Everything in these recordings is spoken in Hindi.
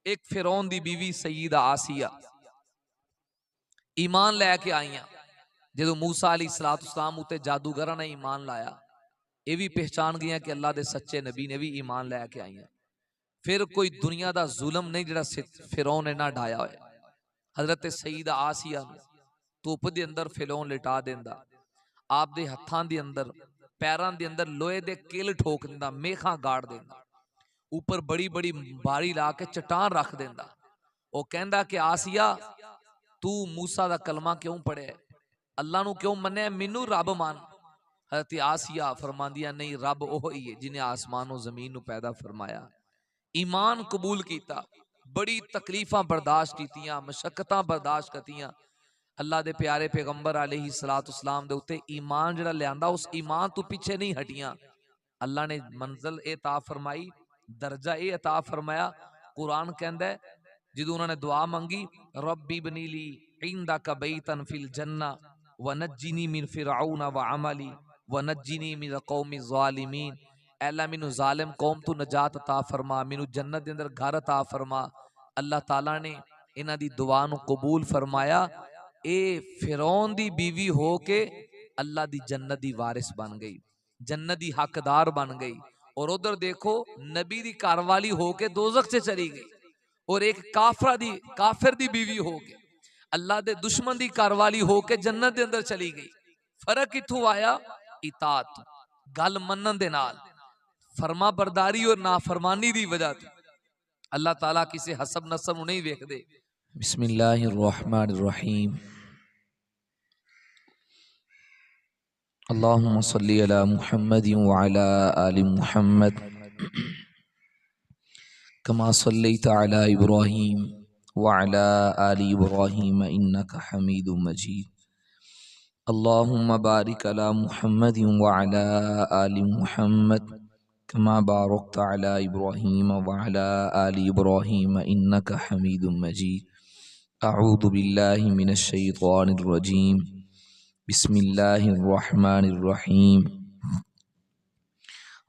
एक फिरौन दी बीवी सईदा आसिया ईमान लैके आईयां। जो मूसा अलैहिस्सलाम उत्ते जादूगरां ने ईमान लाया, ये भी पहचान गई कि अल्लाह के सच्चे नबी ने भी ईमान लैके आईयां। फिर कोई दुनिया का जुल्म नहीं जिहड़ा फिरौन इन्ना ढाया होया। हजरत सईदा आसिया धुप के अंदर फिरौन लिटा देंदा, आप दे हत्थां दे अंदर पैरां दे अंदर लोहे दे किल ठोक दिंदा, मेखां गाड़ देंदा, ऊपर बड़ी बड़ी बारी ला के चट्टान रख देंदा। वो कहंदा कि आसिया तू मूसा दा कलमा क्यों पढ़िया, अल्लाह नू क्यों मन्ने, मैनू रब मान। हजरत आसिया फरमांदियां नहीं, रब ओह ही है जिन्हें आसमान और जमीन नू पैदा फरमाया। ईमान कबूल किया, बड़ी तकलीफां बर्दाश्त कीतियां, मशक्कतां बर्दाश्त कीतियां। अल्लाह दे प्यारे पैगंबर अलैहिस्सलाम दे उत्ते ईमान जिहड़ा लियांदा, उस ईमान तो पीछे नहीं हटियां। अल्लाह ने मंजिल ए अता फरमाई, दर्जा ए अता फरमाया। कुरान कहंदा है जो उन्होंने दुआ मंगी, रब्बी बनीली इंदका बैतन फिल जन्ना व नज्जिनी मिन फिरऔन व अमली व नज्जिनी मिन कौमि ज़ालिमीन। अल्लाह मैनू जालिम कौम तो नजात अता फरमा, मैनू जन्नत के अंदर घर अता फरमा। अल्लाह ताला ने इन्हां दी दुआ नू कबूल फरमाया। ए फिरौन दी बीवी हो के अल्लाह दी जन्नत दी वारिस बन गई, जन्नत दी हकदार बन गई। और उधर देखो नबी दी घरवाली हो के दोजख से चली गई, और एक काफिर दी बीवी हो के अल्लाह दे दुश्मन दी घरवाली हो के जन्नत दे अंदर चली गई। फर्क इत्थों आया, इतात गल मनन दे नाल, फरमा बरदारी और नाफरमानी दी वजह तो। अल्लाह ताला किसी हसब नसब नहीं वेखदे। बिस्मिल्लाहिर्रहमानिर्रहीम। अल्लाहुम्मा सल्ली अला मुहम्मद व अला आलि मुहम्मद कमा सल्लैता अला इब्राहीम व अला आलि इब्राहीम इन्नका हमीदुम मजीद। अल्लाहुम्मा बारिक अला मुहम्मद व अला आलि मुहम्मद कमा बारकता अला इब्राहीम व अला आलि इब्राहीम इन्नका हमीदुम मजीद। अऊज़ु बिल्लाहि मिनश शैतानिर रजीम। बिस्मिल्लाहिर्रहमानिर्रहीम।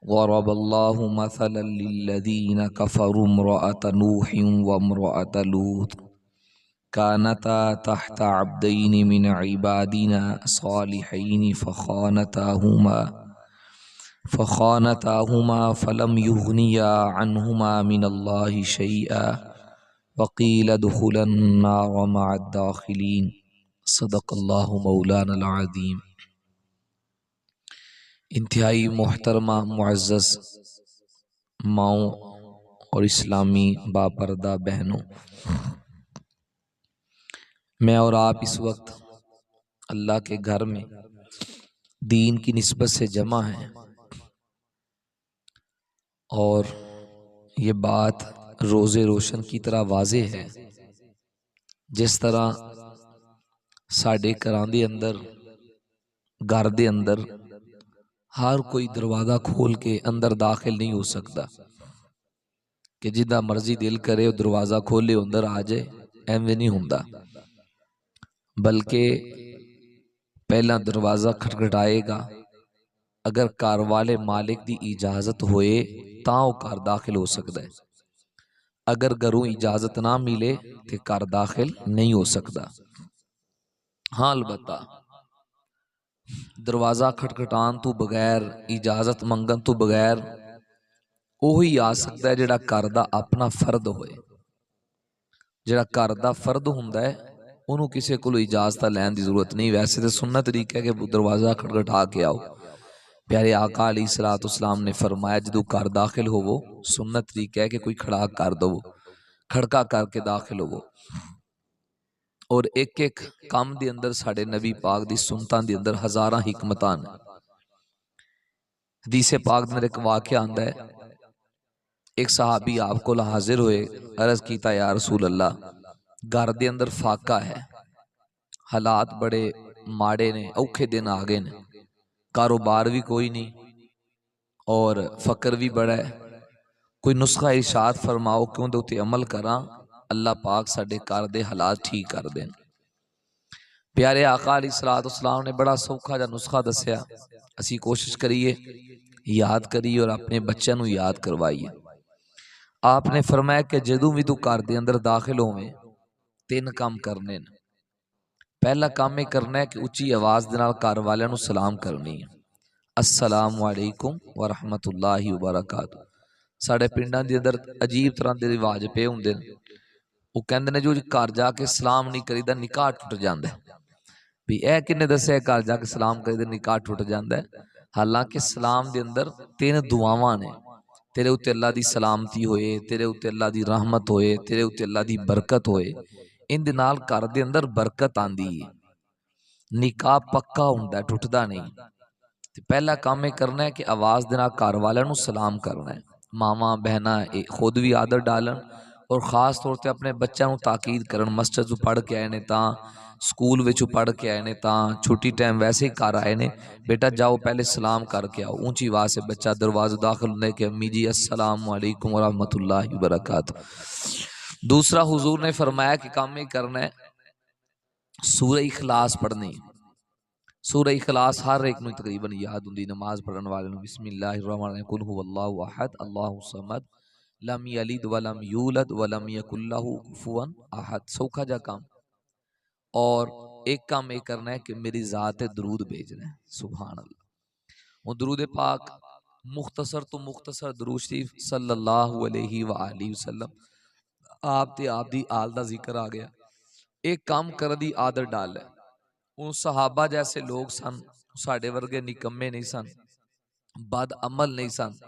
ज़रबल्लाहु मसलन लिल्लज़ीना कफ़रू इम्रअत नूहिन व इम्रअत लूत कानता तहता अब्दैनि मिन इबादिना सालिहैनि फ़ख़ानताहुमा फ़लम युग़निया अन्हुमा मिनल्लाहि शैअन वक़ील उद्ख़ुलन नार मअद्दाख़िलीन। सदक़ल्लाहु मौलानल अज़ीम। इंतहाई मोहतरमा मुअज़्ज़ज़ माओ और इस्लामी बापर्दा बहनों, मैं और आप इस वक्त अल्लाह के घर में दीन की निस्बत से जमा हैं, और ये बात रोज़े रोशन की तरह वाज़े है। जिस तरह साढ़े घरां दे अंदर, घर दे अंदर हर कोई दरवाज़ा खोल के अंदर दाखिल नहीं हो सकता कि जिदा मर्जी दिल करे वो दरवाज़ा खोले अंदर आ जाए, एवं नहीं होंदा। बल्कि पहला दरवाज़ा खटखटाएगा, अगर घर वाले मालिक की इजाज़त होए तो वह घर दाखिल हो सकता है, अगर घरों इजाज़त ना मिले तो घर दाखिल नहीं हो सकता। हाँ, अलबत्ता दरवाज़ा खटखटान तो बगैर, इजाज़त मंगन तो बगैर वही आ सकता है जिहड़ा घर दा अपना फर्द होए। जिहड़ा घर दा फर्द हुंदा है उन्होंने किसी को इजाज़त लैन की जरूरत नहीं। वैसे तो सुन्नत तरीका है कि दरवाज़ा खटखटा के आओ। प्यारे आका अलैहिस्सलाम ने फरमाया जो घर दाखिल होवो, सुन्नत तरीका है कि कोई खड़ा कर दो, खड़का करके दाखिल होवो। और एक एक काम दे अंदर साडे नबी पाक दी सुन्नतां दे अंदर हज़ारां हिकमतां ने। हदीस पाक दे अंदर एक वाक़या आंदा है, एक सहाबी आपको हाजिर हुए, अर्ज कीता या रसूल अल्लाह, घर दे अंदर फाका है, हालात बड़े माड़े ने, औखे दिन आ गए ने, कारोबार भी कोई नहीं और फकर भी बड़ा है, कोई नुस्खा इरशाद फरमाओ क्यों दे उत्ते अमल करा, अल्लाह पाक साडे घर दे हालात ठीक कर देन। प्यारे आका अलैहिस्सलाम ने बड़ा सौखा जा नुस्खा दस्या, असी कोशिश करिए, याद करिए और अपने बच्चों को याद करवाइए। आपने फरमाया कि जदों भी तू घर दे अंदर दाखिल होवें 3 काम करने ने। पहला काम यह करना है कि उच्ची आवाज़ दे नाल घर वालियां नूं सलाम करनी है, अस्सलामु अलैकुम व रहमतुल्लाहि व बरकातुहू। साढ़े पिंडां दे अंदर अजीब तरह के रिवाज पे हुंदे ने, वो कहंदे ने जो घर जाके सलाम नहीं करीदा निकाह टुट जाता है। भी यह किन्ने दस्सिया घर जाके सलाम करीदा निकाह टुट जाता है। हालांकि सलाम दे अंदर 3 दुआवां ने, तेरे उत्ते अल्लाह दी सलामती होए, तेरे उत्ते अल्लाह दी रहमत होए, तेरे उत्ते अल्लाह दी बरकत होए। इन दे नाल घर दे अंदर बरकत आंदी है, निकाह पक्का हुंदा है, टुटदा नहीं। ते पहला काम यह करना है कि आवाज़ दे नाल घर वालियां नूं सलाम करना है। मावां बहनां खुद भी आदत डालन और ख़ास तौर पर अपने बच्चों को ताकीद करन। मस्जिद पढ़ के आए ने तां, स्कूल विचों पढ़ के आए ने तां, छुट्टी टाइम वैसे ही घर आए ने, बेटा जाओ पहले सलाम करके आओ। ऊंची आवाज़ से बच्चा दरवाज़े दाखिल होने के अम्मी जी अस्सलामु अलैकुम व रहमतुल्लाहि व बरकातुहू। दूसरा हुजूर ने फरमाया कि काम ये करना है सूरह इखलास पढ़नी। सूरह इखलास हर एक नूं तकरीबन याद हुंदी, नमाज पढ़न वाले नूं। बिस्मिल्लाहिर्रहमानिर्रहीम, कुल हुवल्लाहु अहद अल्लाहु समद लम यलिद वलम यूलद वलम यकुल लहू कुफुवन अहद। सौखा जा काम। और एक काम ये करना है कि मेरी ज़ात दरूद भेजना है। सुभान अल्लाह। वो दरूद पाक मुख्तसर तो मुख्तसर दरूद शरीफ सल्लल्लाहु अलैहि व आलिहि वसल्लम, आप ते आप दी आल दा जिक्र आ गया। एक काम कर दी आदत डाल है। उन सहाबा जैसे लोग सन, साढ़े वर्गे निकम्मे नहीं सन, बद अमल नहीं सन।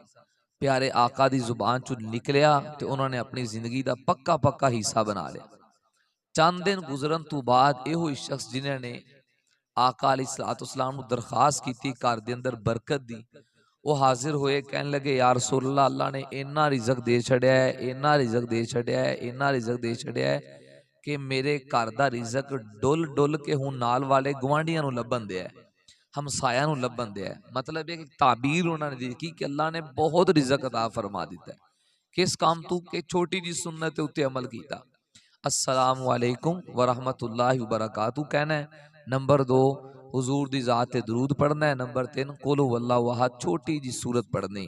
प्यारे आका दी जुबान चो निकलिया तो उन्होंने अपनी जिंदगी का पक्का पक्का हिस्सा बना लिया। चंद दिन गुजरन तो बाद यो शख्स जिन्होंने आका अलैहिस्सलाम नूं दरखास्त की घर दे अंदर बरकत दी, वो हाजिर होए, कहने लगे यार रसूल अल्लाह, अल्लाह ने इन्ना रिजक दे छड़िया है, इन्ना रिजक दे छड़िया है, इन्ना रिजक दे छड़िया है कि मेरे घर का रिजक डुल डुल के हुण नाल वाले गुआंढियां नूं लभन दिया है, हमसाया नूं लभन दिया है। मतलब है कि ताबीर उन्होंने दी कि अल्लाह ने बहुत रिजक अता फरमा दिता है। किस काम तू के छोटी जी सुन्नत उत्ते अमल कीता। अस्सलामु अलैकुम व रहमतुल्लाहि व बरकातुहू कहना है। नंबर 2 हुजूर दी ज़ात ते दरूद पढ़ना है। नंबर 3 कुल हुवल्लाहु अहद छोटी जी सूरत पढ़नी।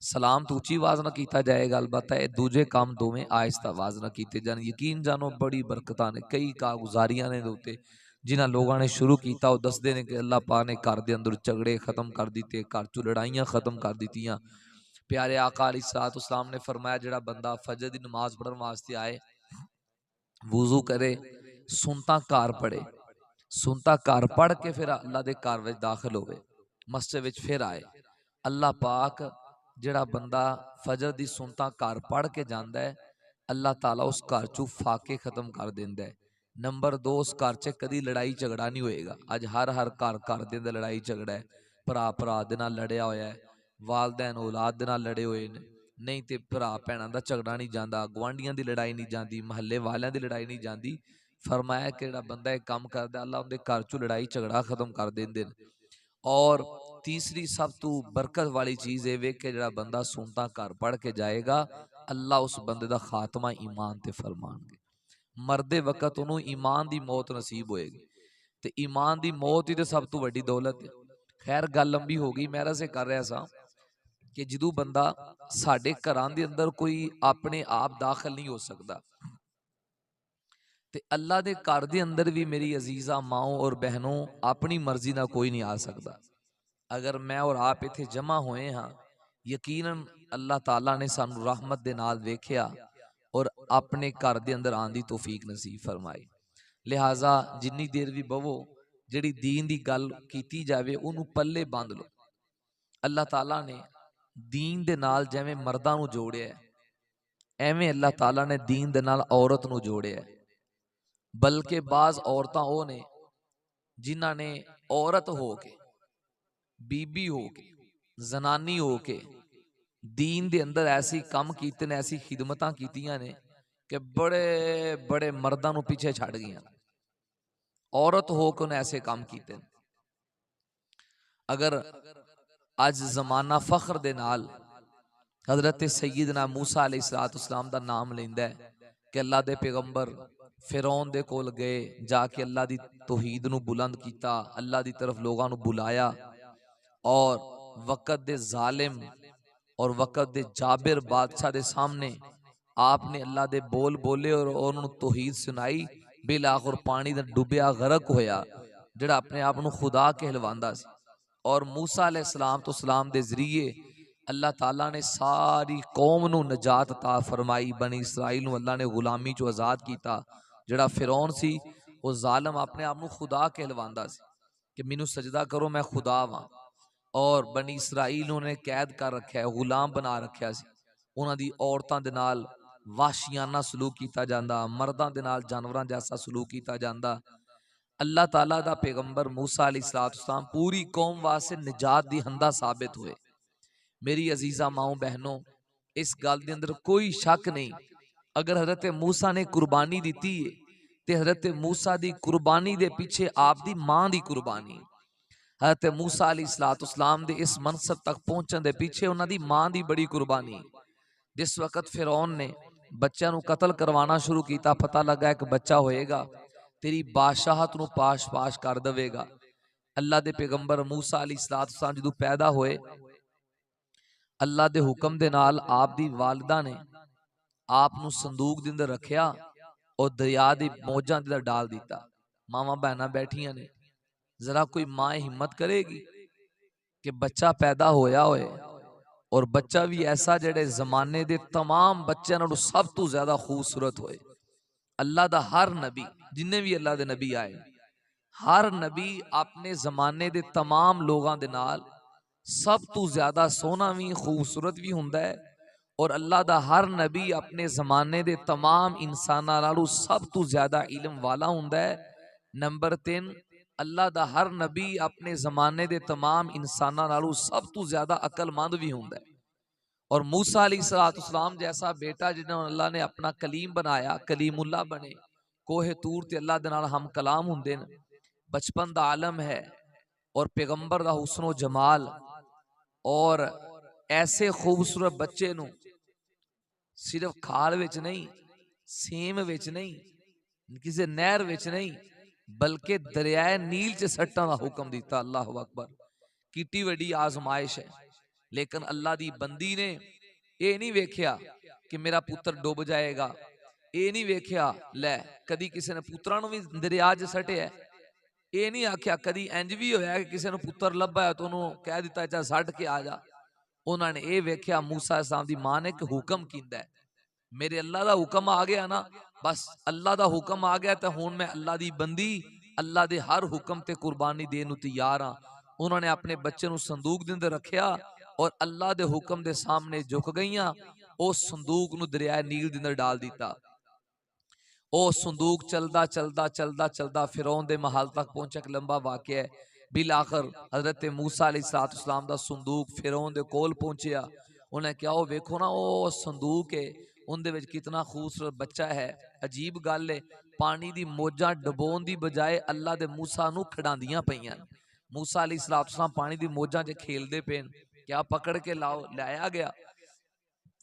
सलाम तो उची आवाज़ ना कीता जाएगा, अलबत्ता ये दूजे काम दोवें आहिस्ता आवाज़ ना कीते जान। यकीन जानो बड़ी बरकतां ने, कई कागुजारियां ने उत्ते जिन्हां लोगों ने शुरू किया। वो दसदे ने कि अल्लाह पाक ने घर दे अंदर झगड़े खत्म कर दिते, घर चों लड़ाइयां खत्म कर दित्तियां। प्यारे आका अलैहिस्सलाम ने फरमाया जिहड़ा बंदा फजर दी नमाज पढ़न वास्ते आए, वुजू करे, सुनता घर पढ़े, सुनता घर पढ़ के फिर अल्लाह के घर में दाखिल होवे, मस्जिद विच फिर आए, अल्लाह पाक जिहड़ा बंदा फजर दी सुनता घर पढ़ के जाता है, अल्लाह ताला उस घर चू फाके खत्म कर देंदा है। नंबर 2 उस घर च कदी लड़ाई झगड़ा नहीं होएगा। अज हर हर घर घर दे अंदर लड़ाई झगड़ा है, भरा भरा दे नाल लड़िया होया है, वालदैन औलाद दे नाल लड़े हुए ने, नहीं तो भरा भैणां दा झगड़ा नहीं जाता, गुआंढियां दी लड़ाई नहीं जाती, महल्ले वालियां दी लड़ाई नहीं जाती। फरमाया कि जिहड़ा बंदा एक काम करदा अल्लाह उहदे घर चू लड़ाई झगड़ा खत्म कर देंदे ने। और तीसरी सब तो बरकत वाली चीज़ ये वे कि जिहड़ा बंदा सुनता घर पढ़ के जाएगा, अल्लाह उस बंदे दा खात्मा ईमान ते फरमानगे। मरदे वक्त उन्होंने ईमान दी मौत नसीब होएगी, ते ईमान दी मौत ही तो सब तो वड्डी दौलत है। खैर गल लंबी हो गई, मैं रसे कर रहा सा कि जदों बंदा साडे घरां दे अंदर कोई अपने आप दाखिल नहीं हो सकता, ते अल्लाह दे घर दे अंदर भी मेरी अजीज़ा माओ और बहनों अपनी मर्जी ना कोई नहीं आ सकता। अगर मैं और आप इत्थे जमा होए हाँ, यकीनन अल्लाह ताला ने सानू रहमत दे नाल वेख्या और अपने घर दे अंदर आने की तौफीक नसीब फरमाई। लिहाजा जिन्नी देर भी बवो, जिहड़ी दीन दी गल कीती जावे उन्होंने पल्ले बंद लो। अल्लाह ताला ने दीन दे नाल जिवें मर्दां नूं जोड़िया है, एवें अल्लाह ताला ने दीन दे नाल औरत नूं जोड़िया है। बल्कि बाज औरतां वो ने जिन्हां ने औरत हो के, बीबी हो के, जनानी हो के दीन दे अंदर ऐसी कम कीते ने, ऐसी खिदमतां कीतियां ने कि बड़े बड़े मर्दां नूं पीछे छड़ गईयां। औरत हो के उन्हें ऐसे काम किए। अगर अज जमाना फख्र दे नाल हजरत सैयदना मूसा अलैहिस्सलाम दा नाम लेंदा है कि अल्लाह दे पैगंबर फिरौन दे कोल गए, जाके अल्लाह दी तौहीद नूं बुलंद कीता, अल्लाह दी तरफ लोगां नूं बुलाया और वक़्त दे जालिम और वक़्त दे जाबिर बादशाह दे सामने आपने अल्लाह दे बोल बोले और उन्होंने तौहीद सुनाई। बिलाखिर पानी दा डुबिया गरक होया जिहड़ा अपने आप नूं खुदा कहलवांदा सी। और मूसा अलैहिस्सलाम तो सलाम दे जरिए अल्लाह ताला ने सारी कौम नूं नजात अता फरमाई। बनी इसराइल नूं अल्लाह ने गुलामी चों आज़ाद कीता। जिहड़ा फिरौन सी वो जालिम अपने आप नूं खुदा कहलवांदा सी कि मैनू सजदा करो मैं खुदा वां। और बनी इसराइल उन्हें कैद कर रखा है, गुलाम बना रखा सी। उन्हां दी औरतां दे नाल वाशियाना सलूक किया जाता, मर्दां दे नाल जानवरां जैसा सलूक किया जाता। अल्लाह ताला दा पैगंबर मूसा अलैहिस्सलाम पूरी कौम वास्ते निजात दी हंदा साबित हुए। मेरी अजीजा माओ बहनों, इस गल दे अंदर कोई शक नहीं, अगर हजरत मूसा ने कुर्बानी दी है ते हजरत मूसा दी कुर्बानी दे पीछे आप दी मां दी कुर्बानी, हजरत मूसा अलैहिस्सलाम दे इस मनसब तक पहुंचने दे पीछे उन्हां दी मां दी बड़ी कुर्बानी। जिस वक्त फिरौन ने बच्चों को कतल करवाना शुरू किया, पता लगा एक बच्चा होएगा तेरी बादशाहत नूं पाश पाश कर देवेगा। अल्लाह दे पैगंबर मूसा अलैहिस्सलाम जदों पैदा होए, अल्लाह दे हुक्म दे नाल आप दी वालिदा ने आप नूं संदूक दे अंदर रखिया और दरिया दी मौजां दे अंदर डाल दिता। मावां बहनां बैठियां ने, जरा कोई मां हिम्मत करेगी कि बच्चा पैदा होया होए और बच्चा भी ऐसा जेड़े जमाने दे तमाम बच्चों नालों सब तो ज्यादा खूबसूरत होए। अल्लाह दा हर नबी, जिन्ने भी अल्लाह दे नबी आए, हर नबी अपने जमाने दे तमाम लोगों दे नाल सब तो ज्यादा सोहना भी खूबसूरत भी हुंदा है। और अल्लाह दा हर नबी अपने जमाने दे तमाम इंसानां नालों सब तो ज्यादा इल्म वाला हुंदा है। नंबर 3, अल्लाह दा हर नबी अपने जमाने दे तमाम इंसानां नालों सब तो ज्यादा अकलमंद भी हुंदा है। और मूसा अलैहिस्सलाम जैसा बेटा जिन्होंने अल्लाह ने अपना कलीम बनाया, कलीमुल्लाह बने, कोहे तूर ते अल्लाह दे नाल हम कलाम हुंदे ने, बचपन दा आलम है और पैगंबर दा हुस्नो जमाल। और ऐसे खूबसूरत बच्चे नूं सिर्फ खाल विच नहीं, सेम विच नहीं, किसी नहर विच नहीं, बल्कि दरियाए नील च सट्टां दा हुक्म दिता। अल्लाह अकबर, कितनी वड्डी आजमाइश है। लेकिन अल्लाह दी बंदी ने ये नहीं वेख्या कि मेरा पुत्र डुब जाएगा, ये नहीं वेख्या लै कदी किसी ने पुत्रा नूं भी दरिया च सटिया, ये नहीं आख्या कदी इंज भी होया कि किसी ने पुत्र लभा तो उन्होंने कह दिता चाहे सट के आ जा। उन्होंने ये वेख्या मूसा अलैहिस्सलाम दी मां ने कि हुक्म कींदा है, मेरे अल्लाह दा हुक्म आ गया ना, बस अल्लाह दा हुक्म आ गया तो हुण मैं अल्लाह दी बंदी अल्लाह दे हर हुक्म ते कुर्बानी देन नूं तैयार हाँ। उन्होंने अपने बच्चे नूं संदूक दे अंदर रखिया और अल्लाह दे हुक्म दे सामने झुक गईयां। उस संदूक नूं दरियाए नील दे अंदर डाल दिता। ओ संदूक चलदा चलदा चलदा चलदा फिरौन दे महल तक पहुंचा। एक लंबा वाकया है। बिल आखिर हजरत मूसा अलैहिस्सलाम दा संदूक फिरौन दे कोल पहुंचया। उन्हें क्या वो वेखो ना, वो संदूक है, उनदे विच कितना खूबसूरत बच्चा है। अजीब गल है, पानी दी मौजां डबोन दी बजाए अल्लाह दे मूसा नूं खड़ांदियां पईयां। मूसा अलैहिस्सलाम पानी दी मौजां च खेलदे पेन, क्या पकड़ के लाया गया।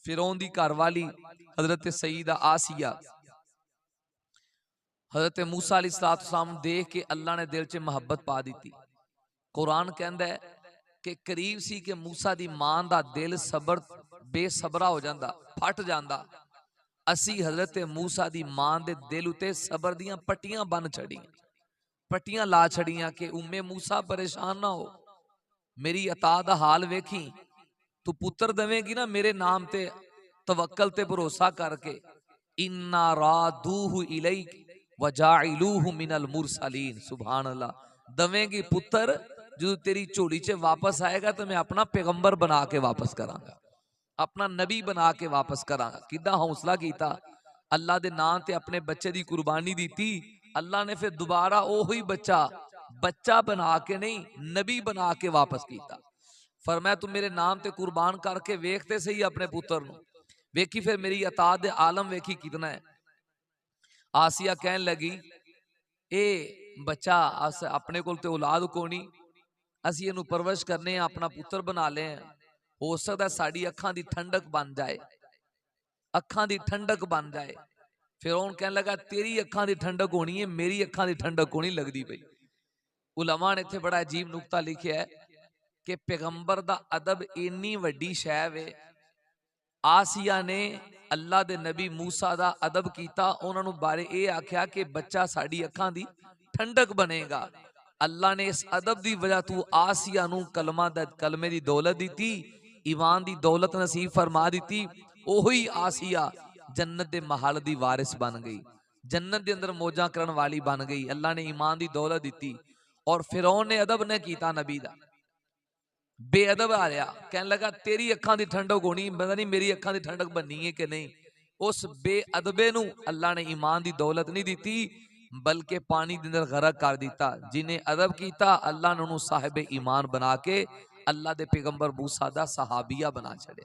फिरौन दी घरवाली हजरत सईदा आसिया हजरत मूसा अलैहिस्सलाम देख के अल्लाह ने दिल च मुहब्बत पा दी। कुरान कहता है कि करीब सी कि मूसा दी मां दा दिल सबर बेसबरा हो जाता, फट जाता। असी हजरत मूसा दी मां दे दिल उते सबर दियां पट्टियां बन छड़ियां, पट्टियां ला छड़ियां कि उम्मे मूसा परेशान ना हो, मेरी अता दा हाल वेखी, तू पुत्र देवेगी ना मेरे नाम ते तवक्कल ते भरोसा करके, इन्ना रादूहु इलैक वजाइलूहु मिनल मुरसलीन। सुभान अल्लाह, दवेंगी पुत्र जो तेरी झोली च वापस आएगा तो मैं अपना पैगंबर बना के वापस करांगा, अपना नबी बना के वापस करांगा। कितना हौसला किया, अल्लाह दे नाम ते अपने बच्चे दी कुर्बानी दी। अल्लाह ने फिर दोबारा ओही बच्चा बना के नहीं, नबी बना के वापस किया। फरमाया तू मेरे नाम ते कुर्बान करके वेखते सही अपने पुत्र नूं, वेखी फिर मेरी अता दे आलम वेखी कितना है। आसिया कहन लगी ए बच्चा अस अपने कोल ते औलाद कोनी, असी इहनूं परवरिश करने अपना पुत्र बना ले, हो सकदा साडी अखां दी ठंडक बन जाए, अखां दी ठंडक बन जाए। फिरौन कहन लगा तेरी अखां दी ठंडक होनी है, मेरी अखां दी ठंडक कोनी लगदी पई। उलमा ने इत्थे बड़ा अजीब नुक्ता लिखिया है कि पैगंबर दा अदब इन्नी वड्डी शै वे आसिया ने अल्लाह दे नबी मूसा दा अदब कीता, उन्हां नूं बारे ये आख्या कि बच्चा साडी अखां दी ठंडक बनेगा। अल्लाह ने इस अदब दी वजह तू आसिया नूं कलमे दी दौलत दी, ईमान दी दौलत नसीब फरमा दी। ओही आसिया जन्नत दे महल दी वारिस बन गई, जन्नत दे अंदर मौजा करन वाली बन गई। अल्लाह ने ईमान दी दौलत दी। और फिरौन ने अदब ने कीता नबी दा, बेअदब आ रहा, कहने लगा तेरी अखां दी ठंडक होनी, पता नहीं मेरी अखां दी ठंडक बननी है कि नहीं। उस बेअदबे नूं अल्लाह ने ईमान दी दौलत नहीं दी, बल्कि पानी दे अंदर गरक कर दिता। जिन्हें अदब कीता अल्लाह ने उन्होंने साहिब ईमान बना के अल्लाह दे पैगंबर मूसा दा सहाबिया बना छड़े।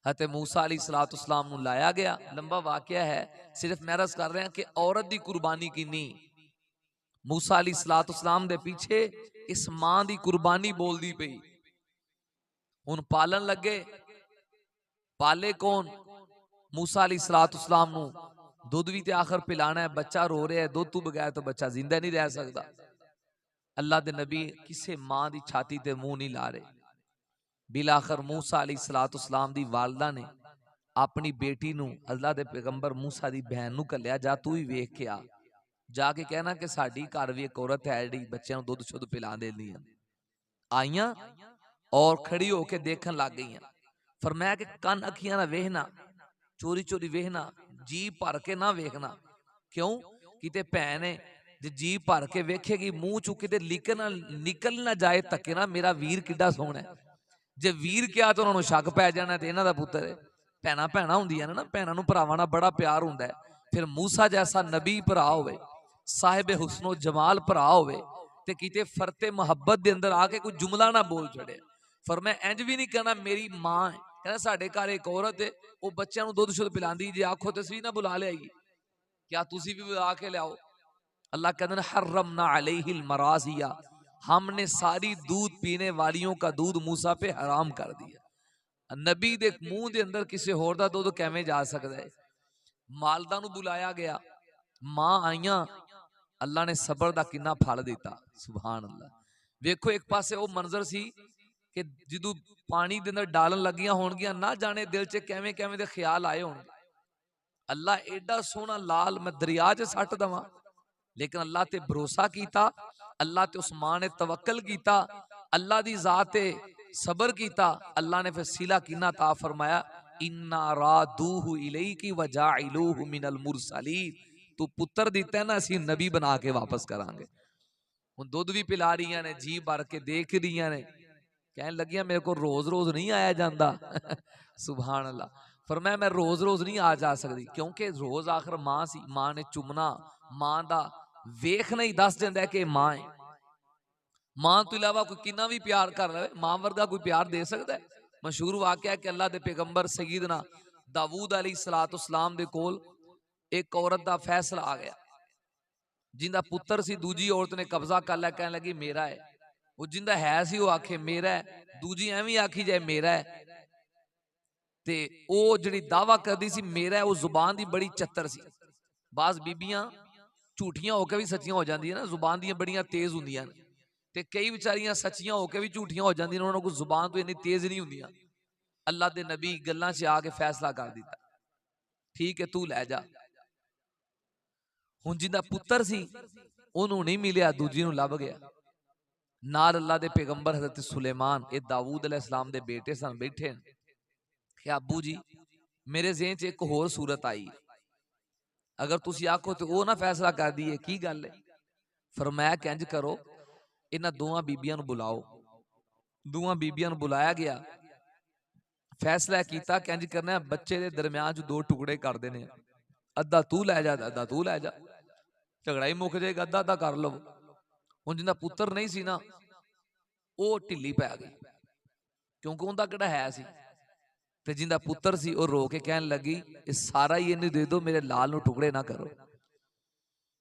हते मूसा अलैहिस्सलाम नूं लाया गया। लंबा वाकया है, सिर्फ मैं रस कर रहा कि औरत दी कुर्बानी किन्नी। मूसा अलैहिस्सलाम दे पीछे इस मां दी कुर्बानी बोलदी पई। हुण पालन लगे, पाले कौन? मूसा अलैहिस्सलाम नूं दुध भी ते आखिर पिलाना है, बच्चा रो रहा है, दुध तो बगैर तो बच्चा जिंदा नहीं रह सकता। अल्लाह दे नबी किसी मां दी छाती ते मुंह नहीं ला रहे। बिलाखिर मूसा अलैहिस्सलाम दी वालदा ने अपनी बेटी नूं अल्लाह दे पैगंबर मूसा दी बहन नूं घल्लिया, जा तू ही वेख के आ, जाके कहना कि साडी घर भी एक औरत है जिहड़ी बच्चों दुध शुद्ध पिला देंदी है। आईयां और खड़ी होके देखन लग गई। फरमाया कि कन अखियां ना वेखना, चोरी चोरी वेखना, जी भर के ना वेखना। क्यों? किते भैन है जे जी भर के वेखेगी मुंह चू किते निकल ना जाए धक्के ना मेरा वीर किड्डा सोहना है। जे वीर क्या तो उन्होंने शक पै जाना ते इन्हां दा पुत्तर है। भैनां भैनां हुंदियां ने ना, भैनां नूं भरावां नाल बड़ा प्यार हुंदा है। फिर मूसा जैसा नबी भरा होवे, साहिब हुस्नो जमाल भरा होवे ते किते फरते मुहब्बत दे अंदर आके कोई जुमला ना बोल छड़े। फरमाया इंज भी नहीं कहना मेरी मां है, कहना साडे घर एक औरत है वो बच्चों दुध शुद्ध पिलांदी, जे आखो तो सी ना बुला लियाई, क्या तुसी भी बुला के लियाओ। अल्लाह कहते हैं हर्रमना अलैहिल मराज़िया, हमने सारी दूध पीने वालियों का दूध मूसा पे हराम कर दिया। नबी दे मुंह दे अंदर किसी होर दा दूध किवें जा सकदा है। मालदा नूं बुलाया गया, मां आईयां, अल्लाह ने सबर दा किन्ना फल दिता। सुभान अल्लाह। वेखो एक पासे वो मंजर सी कि जदों पानी दे अंदर डालन लगियां होणगियां, ना जाने दिल च किवें किवें दे ख्याल आए होणगे। अल्लाह एडा सोहना लाल मैं दरिया च सट दवां, लेकिन अल्लाह ते भरोसा कीता, अल्लाह ते उस मां ने तवक्कल कीता, अल्लाह दी जात ते सबर कीता। अल्लाह ने फिर सिला किन्ना ता फरमाया, इन्ना रादूहु इलैकी व जाइलूहु मिनल मुरसलीन, तू पुत्र दिता है ना, असीं नबी बना के वापस करांगे। हुण दुध भी पिला रही ने, जी भर के देख रही ने, कहने लगियां मेरे को रोज रोज नहीं आया जाता। सुभान अल्लाह। फरमाया मैं रोज रोज नहीं आ जा सकती, क्योंकि रोज आखिर मां सी, मां ने चुमना, मां दा वेखना ही दस दिंदा है कि मां है। मां तो इलावा कोई कितना भी प्यार कर ले, मां वर्गा कोई प्यार दे सकता है? मशहूर वाकया है कि अल्लाह दे पैगंबर सईदना दाऊद अलैहिस्सलाम दे कोल एक औरत दा फैसला आ गया, जिंदा पुत्र सी दूजी औरत ने कब्जा कर लिया, कहने लगी मेरा है। वो जिंदा है सी वो आखे मेरा है, दूजी एवं आखी जाए मेरा है। ते ओ जिहड़ी दावा करदी सी मेरा है, वो जुबान दी बड़ी चत्तर सी। बाज बीबियां झूठियां होकर भी सच्चियां हो जांदियां ना, जुबान दी बड़ियां तेज हुंदियां ने, ते कई बेचारियां सच्चियां होकर भी झूठियां हो जांदियां, उन्हां कोल जुबान तो इन्नी तेज नहीं हुंदियां। अल्लाह दे नबी गल्लां च आके फैसला कर दिता, ठीक है तू लै जा। हुण जिंदा पुत्र सी ओनू नहीं मिलिया, दूजी नू लभ गया। नाल अल्लाह दे पैगंबर हजरत सुलेमान, ये दाऊद अलैहिस्सलाम दे बेटे सन, बैठे कि अबू जी मेरे ज़हन च एक होर सूरत आई, अगर तुसी आखो तो वो ना फैसला कर दिए, की गल है? फरमाया कि इंज करो, इन्हां दोवां बीबियां नू बुलाओ। दोवां बीबियां नू बुलाया गया, फैसला किया कि इंज करना है, बच्चे दे दरम्यान च दो टुकड़े कर देने, अद्धा तू लै जा, अद्धा तू लै जा, झगड़ा ही मुक जाएगा, अद्धा अद्धा कर लो। हुण जिंदा पुत्र नहीं सी ना, वो ढिली पै गई, क्योंकि उनका किहड़ा है सी। ते जिंदा पुत्र सी वो रो के कहन लगी, इस सारा ही इन्हें दे दो, मेरे लाल नू टुकड़े ना करो।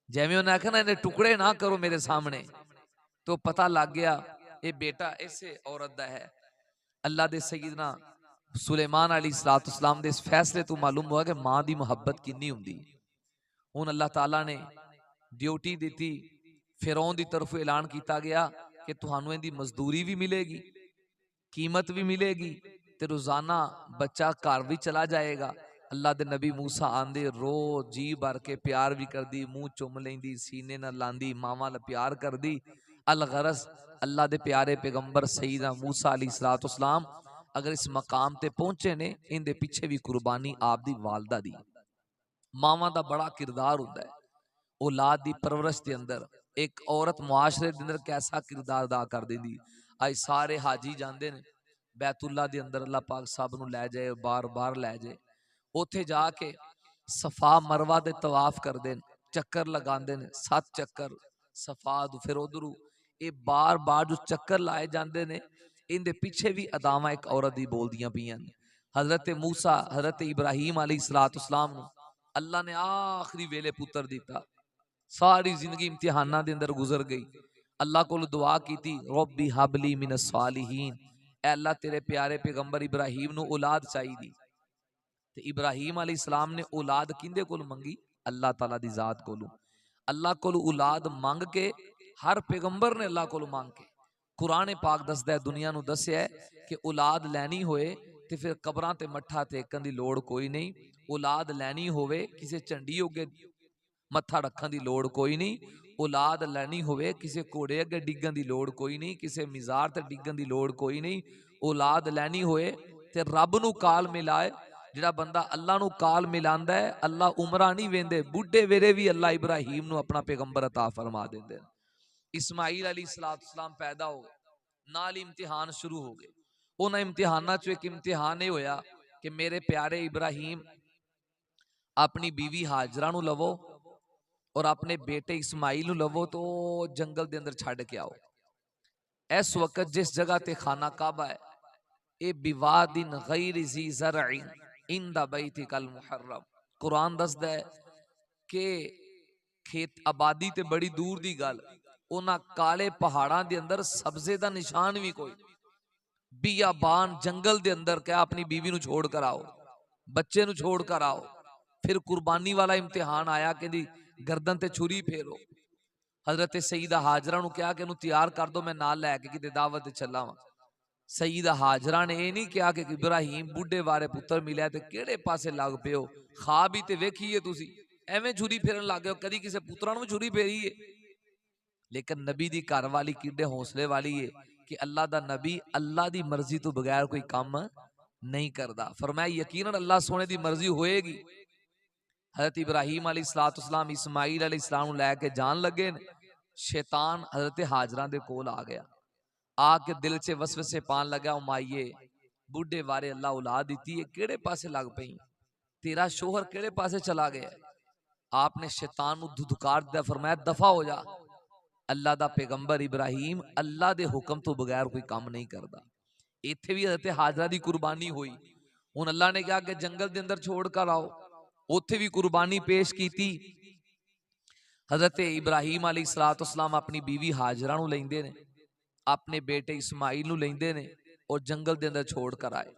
जिवें उन्हें आखा ना इन्हें टुकड़े ना करो मेरे सामने, तो पता लग गया ये बेटा इसे औरत दा है। अल्लाह दे सईदना सुलेमान अलैहिस्सलाम दे इस फैसले तो मालूम हुआ कि मां दी मुहब्बत किन्नी हुंदी। हुण अल्लाह ताला ने ड्यूटी दी, फिरौन दी तरफों ऐलान किया गया कि तुहानू इहदी मजदूरी भी मिलेगी, कीमत भी मिलेगी, ते ते रोजाना बच्चा घर भी चला जाएगा। अल्लाह दे नबी मूसा आंदे, रोज जी भर के प्यार भी कर दी, मुंह चुम लेंदी, सीने नाल लांदी, मावां नाल प्यार कर दी। अल गरज अल्लाह दे प्यारे पैगंबर सईदा मूसा अलैहिस्सलाम अगर इस मकाम ते पहुंचे ने, इनके पिछे भी कुर्बानी आप दी वालदा दी। मावां दा बड़ा किरदार हुंदा है औलाद दी परवरिश के अंदर। एक औरत मुआशरे के अंदर कैसा किरदार अदा कर देंदी। अज सारे हाजी जाते हैं बैतुल्ला के अंदर, अल्लाह पाक सब नूं लै जाए, बार बार लै जाए, उत्थे जाके सफा मरवा दे तवाफ करते हैं, चक्कर लगाते हैं 7 चक्कर सफा दू, फिर उधरू ये बार बार जो चक्कर लाए जाते हैं, इनके पिछे भी अदावां एक औरत दी बोलदियां पईयां ने। हजरत मूसा हजरत इब्राहीम अलैहिस्सलाम नूं अल्लाह ने आखिरी वेले पुत्र दिता। सारी जिंदगी इम्तिहानां दे अंदर गुजर गई। अल्लाह को दुआ की, रब्बी हबली मिनस सालिहीन, ऐ अल्लाह तेरे प्यारे पैगंबर इब्राहीम नूं औलाद चाहिदी। ते इब्राहीम अलैहिस्सलाम ने औलाद किंदे कोल मंगी? अल्लाह ताला दी जात कोलों। अल्लाह कोल औलाद मंग के हर पैगंबर ने अल्लाह कोल मंग के, कुरान पाक दसदा है, दुनिया नूं दस्सिया है कि औलाद लैनी होए ते फिर कबरां ते मत्था टेकण दी लोड़ कोई नहीं। औलाद लैनी होवे किसी झंडी अगे मत्था रखण दी लोड़ कोई नहीं। औलाद लैनी होवे किसी घोड़े अगे डिगण दी लोड़ कोई नहीं, किसी मिजार ते डिगण दी लोड़ कोई नहीं। औलाद लैनी होए ते रब नूं काल मिलाए। जिहड़ा बंदा अल्लाह नूं काल मिलांदा है, अल्लाह उमरा नहीं वेंदे, बुढ़े वेरे भी अल्लाह इब्राहीम नूं अपना पैगंबर अता फरमा देंदे। इस्माइल अलैहिस्सलाम पैदा हो गए, नाल इम्तिहान शुरू हो गए। उन्हां इम्तिहानां चों एक इम्तिहान ये होया कि मेरे प्यारे इब्राहीम अपनी बीवी हाजरा नूं लवो और अपने बेटे इस्माइल नूं लवो तो जंगल दे अंदर छड़ के आओ। इस वक्त जिस जगह ते खाना काबा है, ए बिवादिन गैरि ज़ी ज़रअन इंदा बैतिकल मुहर्रम। कुरान दसदा है कि खेत आबादी ते बड़ी दूर दी गल, उन्हां काले पहाड़ां दे अंदर सब्जे दा निशान भी कोई, बियाबान जंगल दे अंदर क्या अपनी बीवी नूं छोड़ कर आओ, बच्चे नूं छोड़ कर आओ। फिर कुर्बानी वाला इम्तिहान आया कि गर्दन ते छुरी फेरो। हजरत सईदा हाजरा नूं कहा कि इहनूं तैयार कर दो, मैं नाल लैके किते दावत ते चला वां। सईदा हाजरा ने यह नहीं कहा कि इब्राहीम बुढ़े बारे पुत्र मिले तो किहड़े पासे लग पे हो, खा भी ते वेखीए तुसी, एवें छुरी फेरन लग गए हो, कदी किसी पुत्रा नूं छुरी फेरी है। लेकिन नबी दी घर वाली किड्डे हौसले वाली है कि अल्लाह दा नबी अल्लाह दी मर्जी तो बगैर कोई काम नहीं करता। फरमाया यकीनन अल्लाह सोने दी मर्जी होएगी। हजरत इब्राहीम अलैहिस्सलाम इस्माइल अलैहिस्सलाम लैके जान लगे, शैतान हजरत हाजरा दे कोल आ गया, आके दिल च वसवसे पान लगा, माइये बुढ़े बारे अल्लाह औलाद दी है, केड़े पासे लग पई, तेरा शोहर केड़े पासे चला गया। आपने शैतान नूं धुधकार दिया, फरमाया दफा हो जा, अल्लाह दा पैगंबर इब्राहीम अल्लाह दे हुक्म तो बगैर कोई काम नहीं करता। इत्थे भी हजरत हाजरा दी कुर्बानी हुई। हुण अल्लाह ने कहा कि जंगल दे अंदर छोड़ कर आओ, उत्थे भी कुर्बानी पेश की। हजरत इब्राहीम अलैहिस्सलाम अपनी बीवी हाजरा नूं लैंदे ने, अपने बेटे इस्माइल नूं लैंदे ने और जंगल दे अंदर छोड़ कर आए।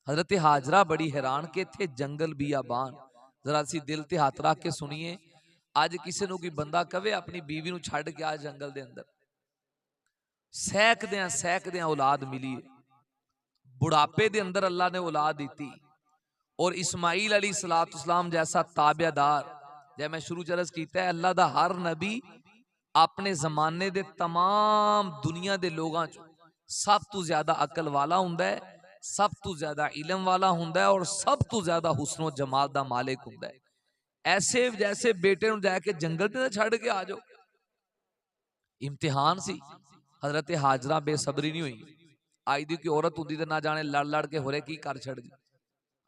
हजरत हाजरा बड़ी हैरान कि इत्थे जंगल बियाबान। जरा असीं दिल ते हथ रख के सुनिए, अज किसी नूं कोई बंदा कवे अपनी बीवी नूं छड्ड के आ जंगल दे अंदर, सैकदियां औलाद मिली, बुढ़ापे दे अंदर अल्लाह ने औलाद दी। और इस्माइल अलैहिस्सलाम जैसा ताबेदार, जै मैं शुरू च अर्ज कीता है, अल्लाह दा हर नबी अपने जमाने दे तमाम दुनिया दे लोगां चों सब तो ज्यादा अकल वाला हुंदा है, सब तो ज्यादा इलम वाला हुंदा है और सब तो ज्यादा हुस्नो जमाल दा मालिक हुंदा है। ऐसे जैसे बेटे नूं जाके जंगल दे छड़ के आ जाओ, इम्तिहान सी। हजरत हाजरा बेसबरी नहीं हुई। अज दी कोई औरत हुंदी ते ना जाने लड़ लड़ के होरे की कर छड़दी,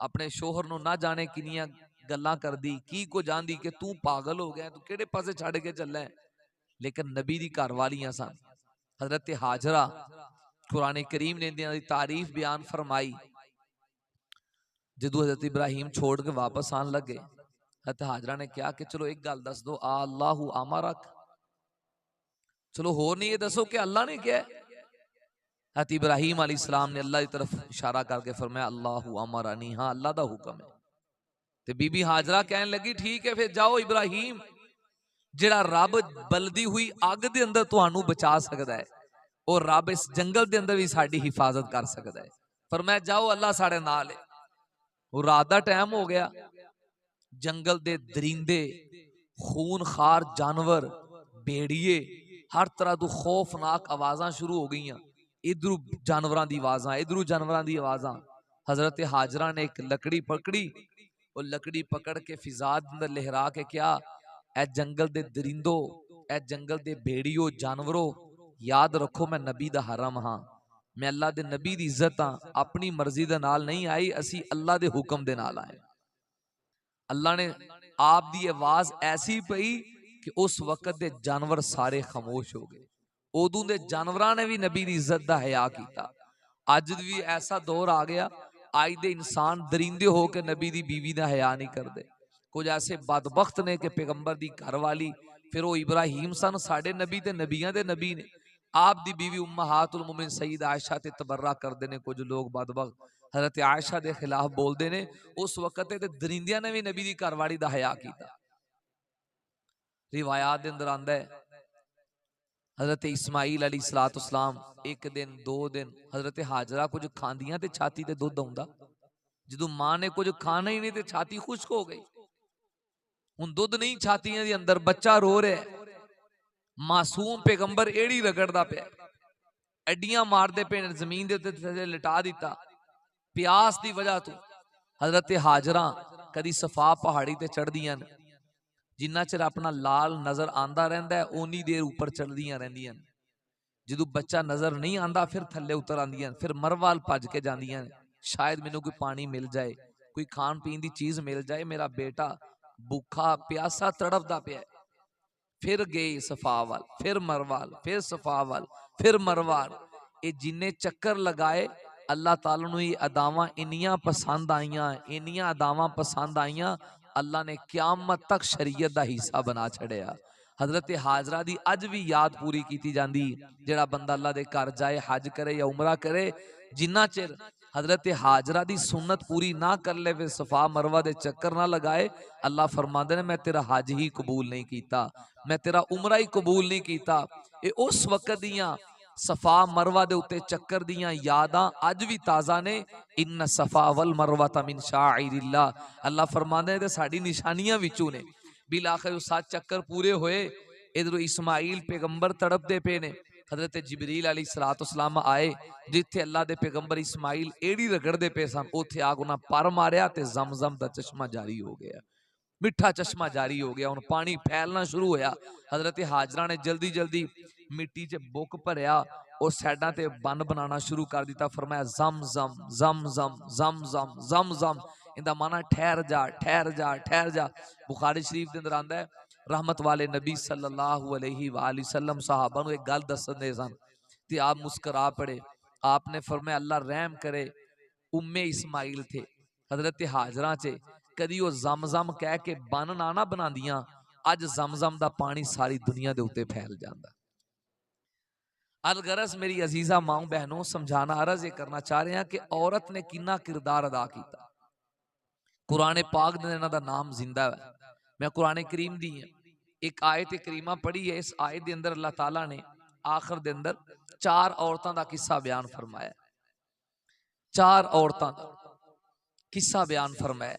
अपने शोहर नूं ना जाने किनियां गल्लां करदी, की को जानदी कि तू पागल हो गया, तू केड़े पासे छड़ के चला है। लेकिन नबी दी घर वालियां सन। हजरत हाजरा, कुरान करीम ने इन्हां दी तारीफ बयान फरमाई। जदों हजरत इब्राहीम छोड़ के वापस आन लगे, हजरत हाजरा ने कहा कि चलो एक गल दस दो, अल्लाहु अमरक, चलो होर नहीं ये दसो कि अल्लाह ने क्या है। हजरत इब्राहीम अलैहिस्सलाम ने अल्लाह की तरफ इशारा करके फरमाया अल्लाहु अमरनी, हाँ अल्लाह दा हुक्म है। ते बीबी हाजरा कहने लगी ठीक है फिर जाओ इब्राहीम, जिहड़ा रब बलदी हुई अग दे अंदर तुहानू बचा सकदा है और रब इस जंगल दे अंदर भी साडी हिफाजत कर सकदा है। फरमाया जाओ अल्लाह साढ़े नाल है। वो रात का टाइम हो गया, जंगल दे दरिंदे, खून खार जानवर, भेड़िए, हर तरह तो खौफनाक आवाज़ां शुरू हो गई। इधरू जानवरों की आवाज़ां, इधरू जानवरों की आवाज़ां। हजरत हाजरा ने एक लकड़ी पकड़ी, वो लकड़ी पकड़ के फिजा अंदर लहरा के क्या, ए जंगल दे दरिंदो, ए जंगल दे भेड़ियो जानवरों, याद रखो मैं नबी दा हरम हाँ, मैं अल्लाह दे नबी दी इज्जत हाँ, अपनी मर्जी दे नाल नहीं आई, असी अल्लाह दे हुक्म दे नाल आए। अल्लाह ने आप दी आवाज ऐसी पई कि उस वक्त दे जानवर सारे खामोश हो गए। उदों दे जानवरां ने भी नबी दी इज्जत दा हया कीता। अज भी ऐसा दौर आ गया, अज दे इंसान दरिंदे हो के नबी दी बीवी दा हया नहीं करते। कुछ ऐसे बदबख्त ने कि पैगंबर दी घरवाली, फिर वो इब्राहिम सन साडे नबी ते नबियां दे नबी ने, आप दी बीवी उम्महातुल मोमिन सईद आयशा ते तबर्रा करते हैं। कुछ लोग बदबख्त हजरत आयशा के खिलाफ बोलते हैं। उस वक्त दरिंदियां ने भी नबी दी घरवाली दा हया कीता। रिवायात दे अंदर आंदा है हजरत इस्माइल अलैहिस्सलाम एक दिन दो दिन हजरत हाजरा कुछ खांदियां ते छाती ते दुध आउंदा, जदों मां ने कुछ खाना ही नहीं ते छाती खुश्क हो गई। हुण दुध नहीं छातियां दे अंदर, बच्चा रो रहा है, मासूम पैगंबर एड़ी रगड़दा पिया, एडियां मारदे पे, जमीन दे उत्ते लिटा दिता प्यास की वजह तो। हजरत हाजरा कदी सफा पहाड़ी ते चढ़दियां ने, जिन्ना चिर अपना लाल नजर आंदा रहिंदा है उन्नी देर ऊपर चढ़दियां रहिंदियां ने। जो बच्चा नजर नहीं आता फिर थले उतर आंदियां, फिर मरवाल भज के जांदियां, शायद मैनू कोई पानी मिल जाए, कोई खान पीन की चीज मिल जाए, मेरा बेटा भूखा प्यासा तड़पदा पिया। फिर गए सफा वाल, फिर मरवाल, फिर सफा वाल, फिर मरवाल, ये जिन्ने चक्कर लगाए अल्लाह ताला नू ये अदावां इन्नियां पसंद आईयां, इन्नियां अदावां पसंद आईयां, अल्लाह ने क़यामत तक शरीयत दा हिस्सा बना छड़िया। हजरत हाजरा दी अज भी याद पूरी की जाती। जेड़ा बंदा अल्लाह दे घर जाए, हज करे या उमरा करे, जिन्ना चिर हजरत हाजरा दी सुन्नत पूरी ना कर ले, फिर सफा मरवा दे चक्कर ना लगाए, अल्लाह फरमांदे ने मैं तेरा हज ही कबूल नहीं कीता, मैं तेरा उमरा ही कबूल नहीं कीता। ये उस वक्त दियां सफा मरवा दे उत्ते चक्कर दियां यादां अज भी ताज़ा ने। इन्न सफा वल मरवा मिन शाइरिल्लाह, अल्लाह फरमांदे ने साडी निशानियां विचों ने। बिल आखिर 7 चक्कर पूरे होए, इधरों इस्माइल पैगंबर तड़पते पे ने, हजरत जिबरील अलैहिस्सलाम आए, जिथे अल्लाह दे पैगंबर इस्माइल एड़ी रगड़ते पे सन, उत्थे आग उन्हां पर मारिया ते जमजम दा चश्मा जारी हो गया, मिठा चश्मा जारी हो गया। हुण पानी फैलना शुरू होया। हजरत हाजरा ने जल्दी जल्दी मिट्टी च बुक भरिया और साइडां ते बन बनाना शुरू कर दिता। फरमाया जम जम जम जम जम जम जम जम, इंदा माना ठहर जा ठहर जा ठहर जा। बुखारी शरीफ के अंदर आंदा है, रहमत वाले नबी सल्लल्लाहु अलैहि वसल्लम साहबा नू एक गल दसदे सन ते आप मुस्करा पड़े। आपने फरमाया अल्लाह रहम करे, उम्मे इस्माइल थे हजरत हाजरा चे, कदी वो जम कह के बन ना बनांदियां, अज जम दा पानी सारी दुनिया दे उत्ते फैल जांदा। अलगरज मेरी अजीजा माओ बहनों, समझाना अर्ज ये करना चाह रहे हैं कि औरत ने कितना किरदार अदा किया। कुरान पाक ने इन्हां दा नाम जिंदा है। मैं कुरान करीम दी एक आयत करीमा पढ़ी है, इस आयत के अंदर अल्लाह ताला ने आखिर दे अंदर 4 औरतों का किस्सा बयान फरमाया। 4 औरतों का किस्सा बयान फरमाया।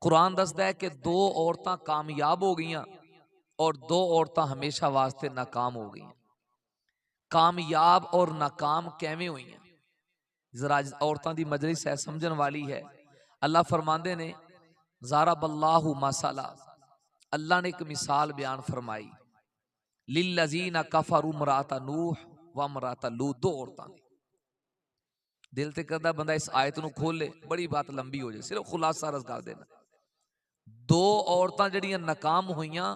कुरान दसदा है कि 2 औरतां कामयाब हो गईयां और 2 औरतां हमेशा वास्ते नाकाम हो गईयां। कामयाब और नाकाम कैवें हुई हैं, जरा औरतां दी मजलिस है, समझन वाली है। अल्लाह फरमांदे ने ज़ारा बल्लाहु मसाला, अल्लाह ने एक मिसाल बयान फरमाई, लिल्लज़ीना कफरू मराता नूह व मराता लूत, 2 औरतां। दिल ते करदा बंदा इस आयत नू खोले, बड़ी बात लंबी हो जाए, सिर्फ खुलासा अर्ज कर देना। 2 औरतां जड़ियां नाकाम हुईयां,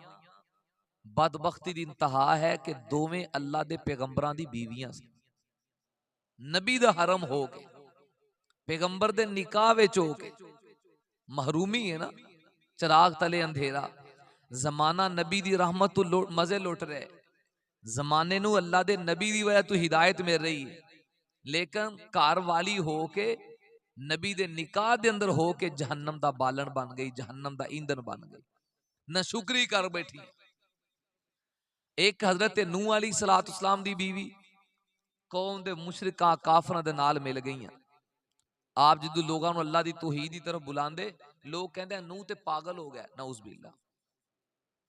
बदबख्ती दी इंतहा है कि दोवें अल्लाह दे पैगंबरां दी बीवियां सी। नबी दा हरम हो के, पैगंबर दे निकाह विच हो के, महरूमी है ना, चिराग तले अंधेरा, जमाना नबी दी रहमत तो मजे लुट रहे, जमाने नू अल्लाह दे नबी दी वजह तो हिदायत मिल रही है, लेकिन घर वाली हो के नबी दे निकाह दे अंदर हो के जहन्नम दा बालन बन गई, जहन्नम दा ईंधन बन गई, न शुक्री कर बैठी। एक हजरत नूह अलैहिस्सलाम दी बीवी कौम दे मुशरिका काफरां दे नाल मिल गईयां, आप जो लोगों को अल्लाह की तौहीद की तरफ बुलाते, लोग कहते नूह ते पागल हो गया, नऊज़ बिल्ला।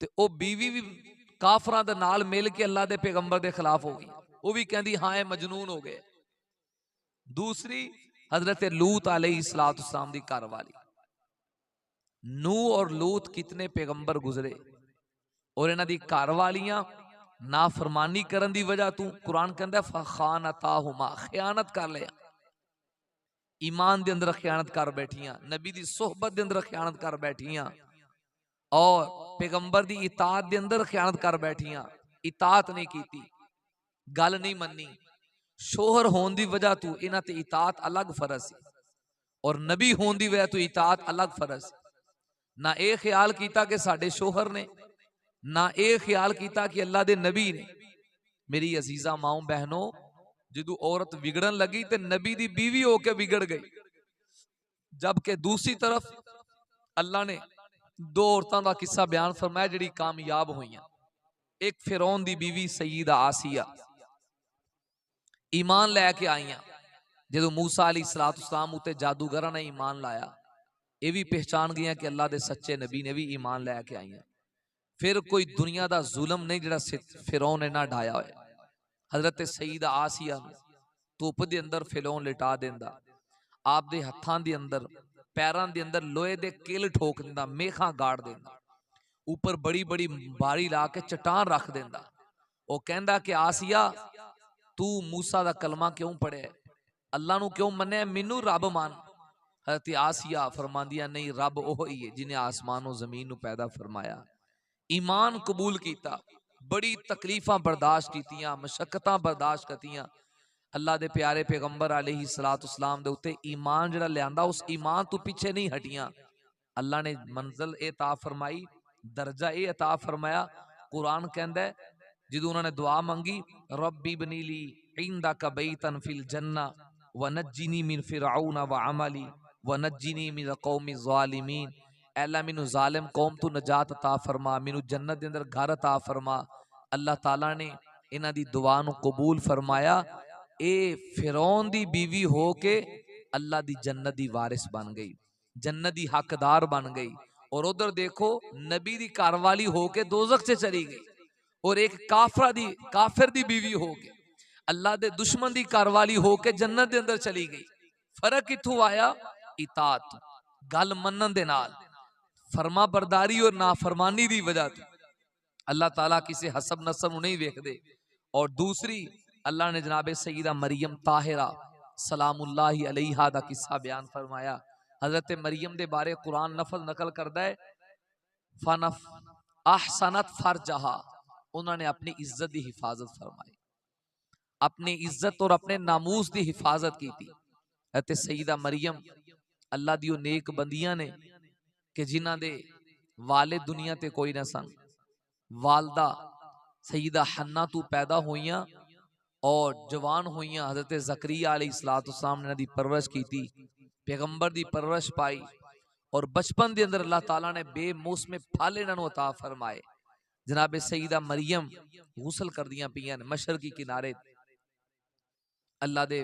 ते ओ बीवी भी काफरां दे नाल मिल के अल्लाह दे पैगंबर दे खिलाफ हो गई, वो भी कहती हाँ ये मजनून हो गए। दूसरी हजरत लूत अलैहिस्सलाम दी घर वाली। नूह और लूत कितने पैगंबर गुजरे, और इन्हां दी घर वालियां नाफरमानी करन दी वजह तू कुरान कहंदा फखानताहुमा, खयानत कर लिया, ईमान दे अंदर खयानत कर बैठियां, नबी दी सोहबत दे अंदर खयानत कर बैठियां, और पैगंबर दी इताअत दे अंदर खयानत कर बैठियां। इताअत नहीं कीती, गल नहीं मन्नी, शोहर होने की वजह तू इन्हां ते इताअत अलग फर्ज सी, और नबी होने की वजह तू इताअत अलग फर्ज सी। ना ये ख्याल किया कि साडे शोहर ने, ना ये ख्याल किया कि अल्लाह दे नबी ने। मेरी अजीजा माओ बहनों, जो औरत बिगड़न लगी तो नबी दी बीवी होके बिगड़ गई, जबकि दूसरी तरफ अल्लाह ने दो औरतों का किस्सा बयान फरमाया जिहड़ी कामयाब हुई। एक फिरौन दी बीवी सईदा आसिया ईमान लैके आईयां, जो मूसा अलैहिस्सलाम उत्ते जादूगरां ने ईमान लाया, ये भी पहचान गई कि अल्लाह के सच्चे नबी ने भी ईमान लैके आईयां। फिर कोई दुनिया का जुलम नहीं जिहड़ा फिरौन इन्ना ढाया होया। हजरत सईदा आसिया धुप के अंदर फिरौन लिटा देंदा, आप दे हत्थां दे अंदर पैरां दे अंदर लोहे दे किल ठोक दिंदा, मेखां गाड़ देंदा, ऊपर बड़ी बड़ी बारी ला के चट्टान रख देंदा। वो कहंदा कि आसिया तू मूसा दा कलमा क्यों पढ़िया, अल्लाह नू क्यों मन्निया, मैनू रब मान। हजरत आसिया फरमांदियां नहीं, रब ओही है जिन्हें आसमान और जमीन नू पैदा फरमाया। ईमान कबूल किया, बड़ी तकलीफां बर्दाश्त कीतियां, मशक्कतां बर्दाश्त कीतियां, अल्लाह दे प्यारे पैगंबर अलैहिस्सलाम दे उत्ते ईमान जिहड़ा लियांदा, उस ईमान तू पीछे नहीं हटियां। अल्लाह ने मंजिल ए अता फरमाई, दर्जा ए अता फरमाया। कुरान कहंदा है जो उन्होंने दुआ मंगी, रब्बी बनीली इंदका बैतन फिल जन्ना व नज्जिनी मिन फिरऔन व अमली व नज्जिनी मिन कौमि ज़ालिमीन, अल्लाह मैनू जालिम कौम तू नजात अता फरमा, मैनू जन्नत दे अंदर घर अता फरमा। अल्लाह ताला ने इन्हां दी दुआ नू कबूल फरमाया। ए फिरौन दी बीवी हो के अल्लाह दी जन्नत दी वारिस बन गई, जन्नत दी हकदार बन गई। और उधर देखो नबी दी घरवाली होके दोजख से चली गई, और एक काफिर दी बीवी होके अल्लाह दे दुश्मन दी घरवाली होके जन्नत दे अंदर चली गई। फर्क किथों आया? इताअत, गल मनन दे नाल, फरमा बरदारी और नाफरमानी दी वजह तो। अल्लाह ताला किसी हसब नसब नूं नहीं वेखदे। और दूसरी अल्लाह ने जनाबे सईदा मरियम ताहिरा सलामुल्लाहि अलैहा दा किस्सा बयान फरमाया। हजरत मरियम दे बारे कुरान नफल नकल करदा है, फनफ अहसनत फरजहा, उन्होंने अपनी इज्जत की हिफाजत फरमाई, अपनी इज्जत और अपने नामूस की हिफाजत की थी। ते सईदा मरियम अल्लाह दी नेक बंदियां ने कि जिन्हां दे वाले दुनिया ते कोई ना सन। वालदा सईदा हन्ना तू पैदा हुईयां और जवान हुईयां। हजरत ज़करिया अलैहिस्सलाम ने दी परवरिश की थी, पैगंबर दी परवरिश पाई, और बचपन के अंदर अल्लाह ताला ने बेमौसमे फल इन्हां नूं अता फरमाए। जनाबे सईदा मरियम गुसल कर दियां पियां मशरकी किनारे, अल्लाह दे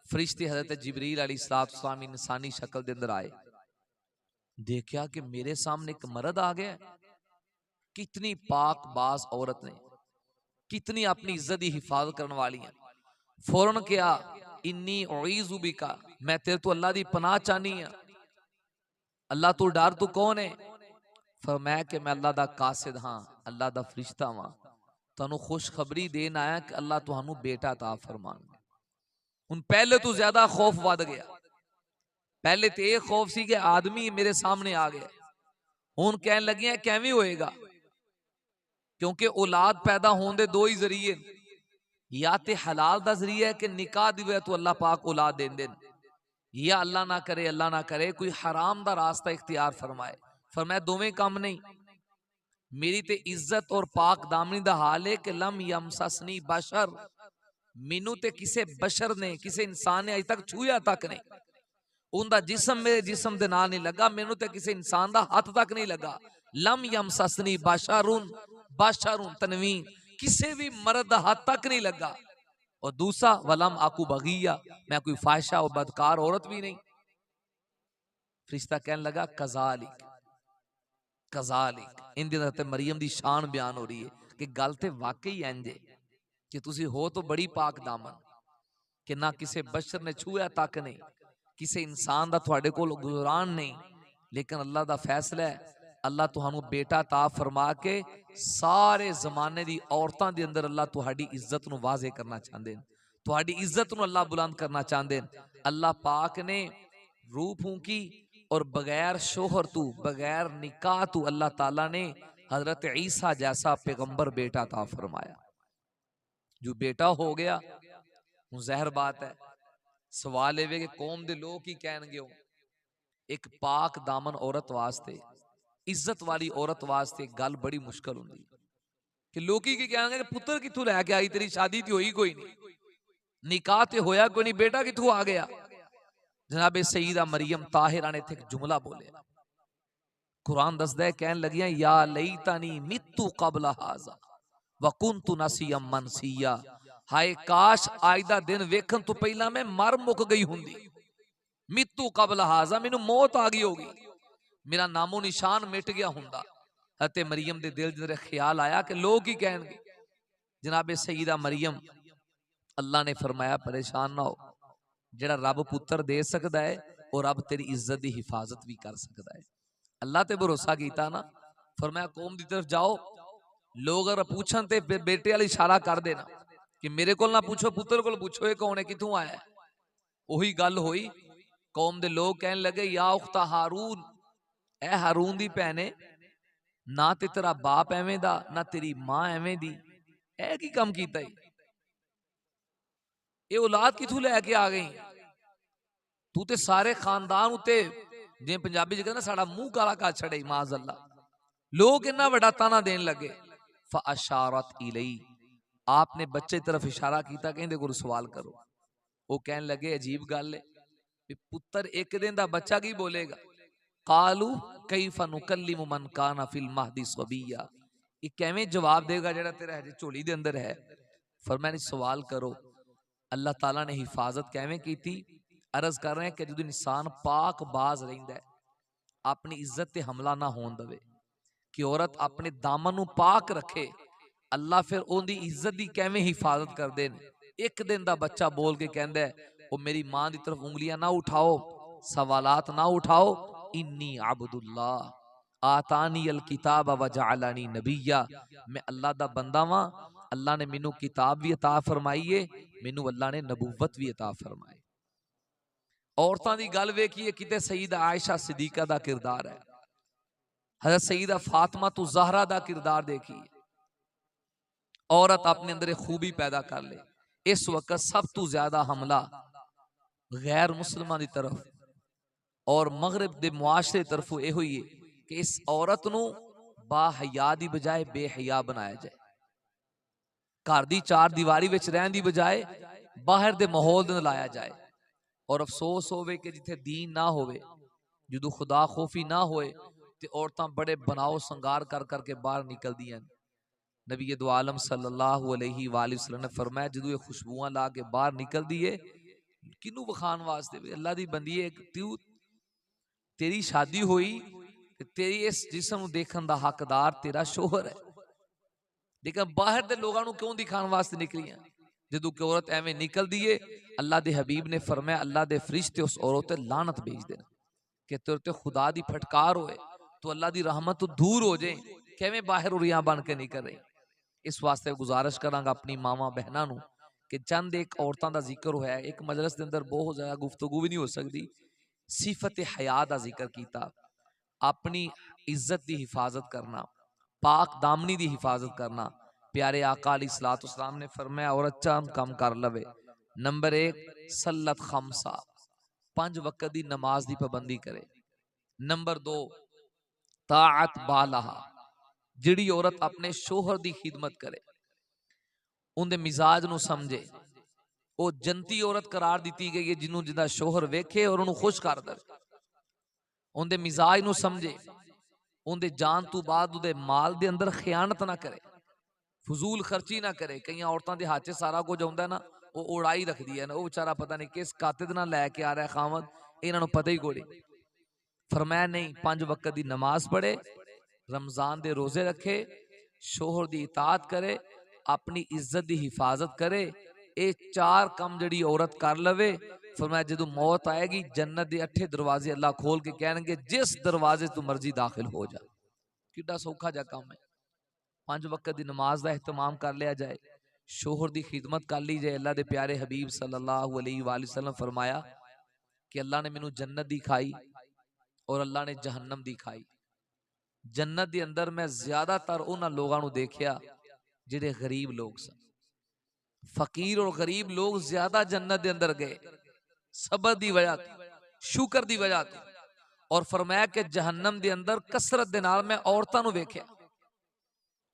फरिश्ते हजरत जिबरील अलैहिस्सलाम इंसानी शक्ल के अंदर आए, देखा कि मेरे सामने एक मर्द आ गया। कितनी पाक बाज औरत ने, कितनी अपनी इज्जत की हिफाजत करने वाली है। फौरन क्या, इन्नी उईज़ु बिका, मैं तेरे तो अल्लाह की पनाह चाहनी है, अल्लाह तू डर, तू कौन है? फरमाया कि मैं अल्लाह दा कासिद हाँ, अल्लाह दा फरिश्ता वां, तुहानू खुशखबरी देन आया कि अल्लाह तुहानू बेटा अता फरमाएगा। हुण पहले तो ज्यादा खौफ वध गया। पहले तो यह खौफ सी कि आदमी मेरे सामने आ गया, हुण कहन लगे किवें होएगा, क्योंकि औलाद पैदा होने दे दो ही जरिए, या ते हलाल दा जरिया है कि निकाह दी वजह तो अल्लाह पाक औलाद देंदे ने, या अल्लाह ना करे कोई हराम दा रास्ता इख्तियार फरमाए। फरमाया दोवें काम नहीं। मेरी ते इज्जत और पाक दामनी दा हाल है कि लम यमससनी बशर, मैनू ते किसे बशर ने, किसे इंसान ने अज तक छूया तक नहीं, उनका जिस्म मेरे जिस्म दे नाल नहीं लगा, मैनू ते किसे इंसान दा हाथ तक नहीं लगा। लम यमससनी बशरुन, बशरुन तनवीन, किसे भी मर्द दा हाथ तक नहीं लगा। और दूसरा वलम आकू बगिया, मैं कोई फाहिशा और बदकार औरत भी नहीं। फरिश्ता कहने लगा कज़ालिक कज़ालिक, इन दिनों ते मरियम दी शान बयान हो रही है कि गल ते वाकई इंज है कि तुसी हो तो बड़ी पाक दामन कि ना किसी बशर ने छूया तक नहीं, किसी इंसान दा तुहाडे कोल गुजरान नहीं, लेकिन अल्लाह दा फैसला है अल्लाह तुहानू बेटा ता फरमा के सारे जमाने दी औरतां दे अंदर अल्लाह तुहाडी इज्जत नू वाज़े करना चाहते हैं, तुहाडी इज्जत नू अल्लाह बुलंद करना चाहते हैं। अल्लाह पाक ने रूह फूंकी और बगैर शोहर तू बगैर निकाह तू अल्लाह ताला ने हजरत ईसा जैसा पैगंबर बेटा ता फरमाया। जो बेटा हो गया हूं जहर बात है, सवाल ये कि कौम दे लोग की कहणगे। एक पाक दामन औरत वास्ते, इज्जत वाली औरत वास्ते गल बड़ी मुश्किल होंगी कि लोग की कहणगे पुत्र कित्थों लैके आई, तेरी शादी तो होई कोई नहीं, निकाह ते होया कोई नहीं, बेटा कित्थों आ गया। जनाबे सईदा मरियम ताहिरा ने एक जुमला बोले, कुरान दसदा है कहन लगियां या लईतनी मित्तु कबला हाजा व कुंतु नसियम मनसिया, हाय काश आज दा दिन वेखन तो पहला मैं मर मुक गई हुंदी। मित्तु कबला हाजा, मैनू मौत आ गई होगी, मेरा नामो निशान मिट गया हुंदा। हते मरियम दे दिल दे ख्याल आया कि लोग की कहणगे। जनाबे सईदा मरियम, अल्लाह ने फरमाया परेशान ना हो, जेड़ा रब पुत्र दे सकता है और रब तेरी इज्जत की हिफाजत भी कर सकता है। अल्लाह ते भरोसा किया ना, फरमाया कौम की तरफ जाओ, लोग अगर पूछन ते बेटे वाली इशारा कर देना कि मेरे को ना पूछो, पुत्र को पूछो ये कौन है, कितों आया है। वही गल हुई, कौम दे लोग कहने लगे या उख्ता हारून, ए हारून दी भैने, ना ते तेरा बाप एवें दा ना तेरी मां एवें दी, ए की कम कीता ही, ये औलाद किथों लैके आ गई, तू ते सारे खानदान उत्ते जिवें पंजाबी च कहंदे साडा मूंह काला कर छड़े माज अल्लाह। लोग इन्ना बड़ा ताना देन लगे। फअशारत इलई, आपने बच्चे तरफ इशारा किया कि इहदे कोल सवाल करो। वो कहने लगे अजीब गल है, पुत्र एक दिन दा बच्चा की बोलेगा। कालू कैफ नुकल्लिमु मन काना फिल महदी सबिया, ये कैवें जवाब देगा जेड़ा तेरा हजे झोली दे अंदर है। फरमाया सवाल करो। अल्लाह ताला ने हिफाजत कैवें की थी, अर्ज कर रहे हैं कि जो इंसान पाक बाज रहिंदा है, अपनी इज्जत ते हमला ना होन दवे, कि औरत अपने दामन नू पाक रखे, अल्लाह फिर उनकी इज्जत की कैवें हिफाजत करते हैं। एक दिन का बच्चा बोल के कहता है वो मेरी मां की तरफ उंगलियां ना उठाओ, सवालात ना उठाओ, इन्नी अब्दुल्लाह आतानी अल किताब व जअलनी नबिया, मैं अल्लाह दा बंदा वां, अल्लाह ने मैनू किताब भी अता फरमाई है, मैनू अल्लाह ने नबूवत भी अता फरमाई। औरतां दी गल वेखिए, किते सईदा आयशा सिद्दीका दा किरदार है, हज़रत सईदा फातिमा तो ज़हरा दा किरदार देखिए। औरत अपने अंदर एक खूबी पैदा कर ले। इस वक्त सब तो ज्यादा हमला गैर मुसलमान की तरफ और मगरब के मुआशरे की तरफ यह हुई है कि इस औरत नू बाहया की बजाय बेहया बनाया जाए, घर की चार दीवारी विच रहन की बजाय बाहर के माहौल दे लाया जाए। और अफसोस होवे कि जिथे दीन ना होवे, जो खुदा खौफी ना होए, ते औरतां बड़े बनाओ संगार कर करके बाहर निकलदियां। नबी दो आलम सल्लल्लाहु अलैहि वसल्लम ने फरमाया जदों ये खुशबुआं ला के बाहर निकलदी है, किनू वखान वास्ते, अल्लाह दी बंदी है, तू तेरी शादी हुई, तेरी इस जिस्म नूं देखण दा हकदार तेरा शोहर है, लेकिन बाहर दे लोगां नूं क्यों दिखाने वास्ते निकलियां। जदों कि औरत एवें निकलदी है, अल्लाह दे हबीब ने फरमाया अल्लाह दे फरिश्ते उस औरत ते लानत भेज देन कि तेरे ते खुदा दी फटकार होए, तो अल्लाह दी रहमत तो दूर हो जाए, किवें बाहर उरियां बन के निकल रही। इस वास्ते गुजारिश करांगा अपनी मावां बहनां नूं कि चंद एक औरतां दा जिक्र होया, एक मजलिस दे अंदर बहुत ज्यादा गुफ्तगू भी नहीं हो सकती। सिफत हया दा जिक्र कीता, अपनी इज्जत की हिफाजत करना, पाक दामनी की हिफाजत करना। प्यारे आका अलैहिस्सलाम ने फरमाया औरत चंद कम कर लवे। नंबर एक, सल्लत खमसा, 5 वक्त की नमाज की पाबंदी करे। नंबर 2, ताअत बालहा, जिहड़ी औरत अपने शोहर की खिदमत करे, उनके मिजाज नूं समझे, वो जन्नती औरत करार दी गई है जिन्हों जिदा शोहर वेखे और उन्होंने खुश कर दे। उनके मिजाज नूं समझे, उनके जान तो बाद उनके माल के अंदर खयानत ना करे, फजूल खर्ची ना करे। कई औरतों के हाथ से सारा कुछ आता है ना, वो उड़ाई रखती है ना, वो बेचारा पता नहीं किस काते दे नाल लैके आ रहा है खावत, इन्हों पता ही कोई। फरमाया नहीं, 5 वक्त की नमाज पढ़े, रमजान दे रोजे रखे, शोहर की इताअत करे, अपनी इज्जत की हिफाजत करे, ये 4 काम जड़ी औरत कर लवे, फरमाया जदों मौत आएगी जन्नत के 8 दरवाजे अल्लाह खोल के कहणगे जिस दरवाजे तू मर्जी दाखिल हो जा। किड्डा सौखा जा काम है। 5 वक्त की नमाज का एहतमाम कर लिया जाए, शोहर की खिदमत कर ली जाए। अल्लाह के प्यारे हबीब सल्लल्लाहु अलैहि वसल्लम फरमाया कि अल्लाह ने मैनू जन्नत दिखाई और अल्लाह ने जहन्नम दिखाई। जन्नत के अंदर मैं ज्यादातर उन्होंने लोगों को देखा जिहड़े गरीब लोग सन। फकीर और गरीब लोग ज्यादा जन्नत के अंदर गए सबर की वजह तो, शुक्र की वजह तो। और फरमाया कि जहन्नम के अंदर कसरत के नाल मैं औरतां नूं वेख्या,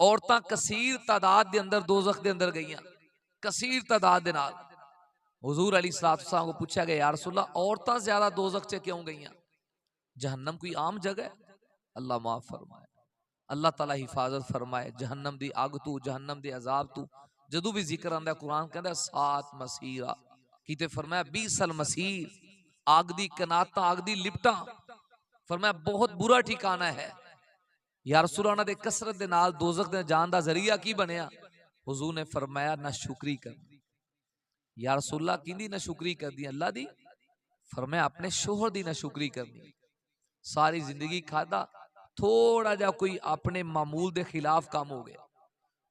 औरतां कसीर तादाद के अंदर दोज़ख के अंदर गईयां, कसीर तादाद के नाल। हुजूर अलैहिस्सलातु वस्सलाम को पूछा गया, या रसूल अल्लाह औरतां ज्यादा दोज़ख च क्यों गईयां? जहन्नम कोई आम जगह है? अल्लाह माफ फरमाए, अल्लाह ताला हिफाजत फरमाए जहन्नम की अग तू, जहन्नम के अजाब तू। जदों भी जिक्र आंदा कुरान कहता सात मसीरा, किते फरमाया 20 मसीर, आग दी कनाता, आग दी लिपटा, फरमाया बहुत बुरा ठिकाना है। या रसूल अल्लाह दे कसरत दे नाल दोज़ख दे जान दा जरिया की बनया? हुजूर ने फरमाया ना शुक्री कर। या रसूल अल्लाह किंदी ना शुक्री कर दी? अल्लाह दी। फरमाया अपने शोहर दी ना शुक्री करनी। सारी जिंदगी खादा, थोड़ा जा कोई अपने मामूल के खिलाफ काम हो गया,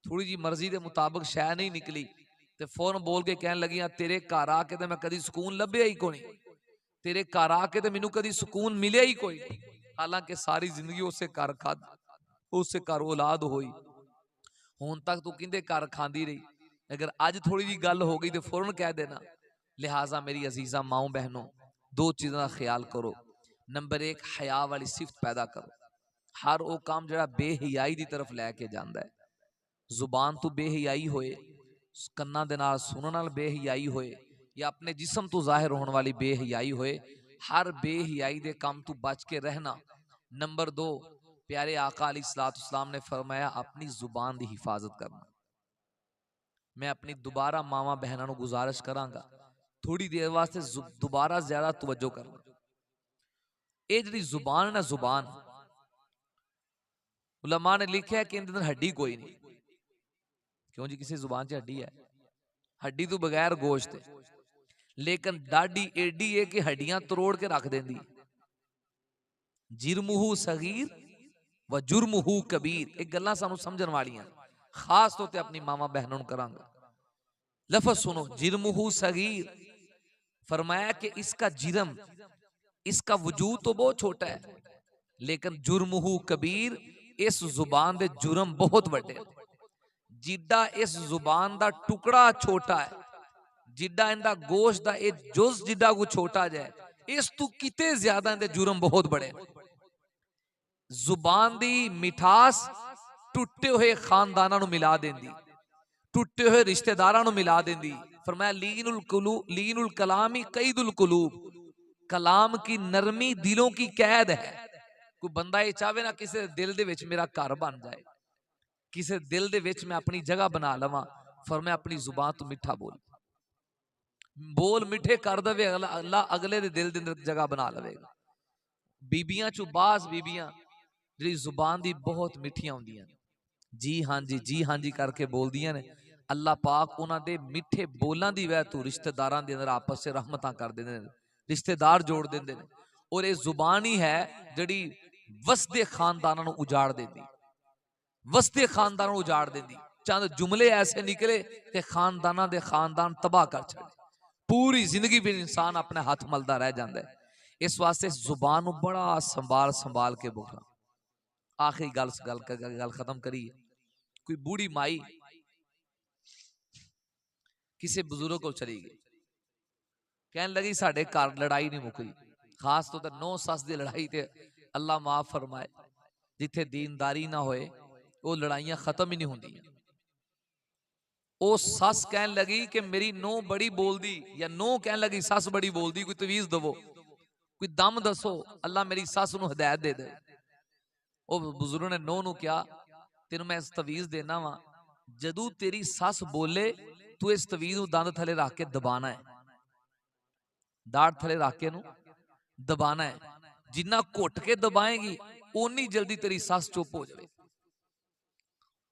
थोड़ी जी मर्जी के मुताबिक शह नहीं निकली, तो फौरन बोल के कहन लगियां तेरे घर आके तो मैं कभी सुकून लभ्या ही कोई, तेरे घर आके तो मैनू कभी सुकून मिले ही कोई। हालांकि सारी जिंदगी उससे घर खाद, उससे घर औलाद होई, हुण तक तू किंदे घर खांदी रही। अगर अज थोड़ी जी गल हो गई तो फौरन कह देना। लिहाजा मेरी अजीजा माओ बहनों, 2 चीज़ों का ख्याल करो। नंबर 1, हया वाली सिफत पैदा करो। हर वो काम जो बेहयाई की तरफ लैके जाता है, जुबान तो बेहयाई होए, कन्ना दे नाल सुनने नाल बेहयाई होए, या अपने जिस्म तो जाहिर होने वाली बेहयाई होए, हर बेहयाई दे काम तो बच के रहना। नंबर 2, प्यारे आका अलैहिस्सलाम ने फरमाया अपनी जुबान की हिफाजत करना। मैं अपनी दोबारा मावा बहनों को गुजारिश करांगा, थोड़ी देर वास्ते दोबारा ज्यादा तवज्जो करना। ये जी जुबान है ना, जुबान उलमा ने लिखा है कि इनके अंदर हड्डी कोई नहीं। क्यों जी? किसी जुबान च हड्डी है? हड्डी तो बगैर गोश्त है, लेकिन डाडी एडी है कि हड्डियां तरोड़ के रख देंदी। जिरमुहू सगीर व जुर्मुहू कबीर, एक गल्लां सानू समझण वालियां, खास तौर पे अपनी मामा बहनों को करांगा। लफज सुनो, जिरमुहू सगीर, फरमाया कि इसका जिरम, इसका वजूद तो बहुत छोटा है, लेकिन जुर्मुहू कबीर, इस जुबान दे जुर्म बहुत बड़े। जिड्डा इस जुबान दा टुकड़ा छोटा है, जिड्डा इंदा गोश्त दा एक जुज जिड्डा को छोटा जाए, इस तू किते ज्यादा इंदे जुर्म बहुत बड़े। जुबान दी मिठास टुटे हुए खानदाना नू मिला देंदी, टुटे हुए रिश्तेदारां नू मिला देंदी। फरमाया लीनुल कलामी कैदुल कुलूब, कलाम की नरमी दिलों की कैद है। कोई बंदा ये चाहे ना किसी दिल दे विच मेरा घर बन जाए, किसी दिल दे विच मैं अपनी जगह बना लवां, फरमाया अपनी जुबान तो मिठा बोल, बोल मिठे कर दे, अल्लाह अगले दे दिल दे अंदर जगह बना लवेगा। बीबियां चो बाज बीबियां जी जुबान दी बहुत मिठियां होंदियां, जी हाँ जी, जी हाँ जी करके बोलदियां ने। अल्लाह पाक उन्हां दे मिठे बोलां दी वजह तो रिश्तेदारां दे अंदर आपस से रहमतां कर देंदे ने, रिश्तेदार जोड़ देंदे ने। और ये जुबान ही है जिहड़ी वसदे खानदानां नूं उजाड़ देंदी, वसदे खानदानां नूं उजाड़ देंदी। चंद जुमले ऐसे निकले कि खानदानां दे खानदान तबाह कर छड़े, पूरी जिंदगी भी इंसान अपने हाथ मलदा रह जाता है। इस वास्ते जुबान नूं बड़ा संभाल संभाल के बोलना। आखिरी गल खत्म करिए। कोई बूढ़ी माई किसी बुजुर्ग को चली गई, कहन लगी साडे घर लड़ाई नहीं मुकदी, खास तौर पर नौ सस की लड़ाई ते अल्लाह माफ फरमाए, जिथे दीनदारी ना होए वो लड़ाइयां खत्म ही नहीं होंदी। वो सस कहन लगी कि मेरी नौ बड़ी बोलदी, या नौ कहन लगी सस बड़ी बोलदी, कोई तवीज दवो, कोई दम दसो, अल्लाह मेरी सस नूं हिदायत दे दे। वो बुजुर्ग ने नौ नूं कहा, तेनू मैं इस तवीज देना वा, जदू तेरी सस बोले तू इस तवीज नूं दंद थले रख के दबाना है, दाड़ थले रख के नूं दबाना है। जिन्ना घुट के दबाएगी उन्नी जल्दी तेरी सस चुप हो जाए।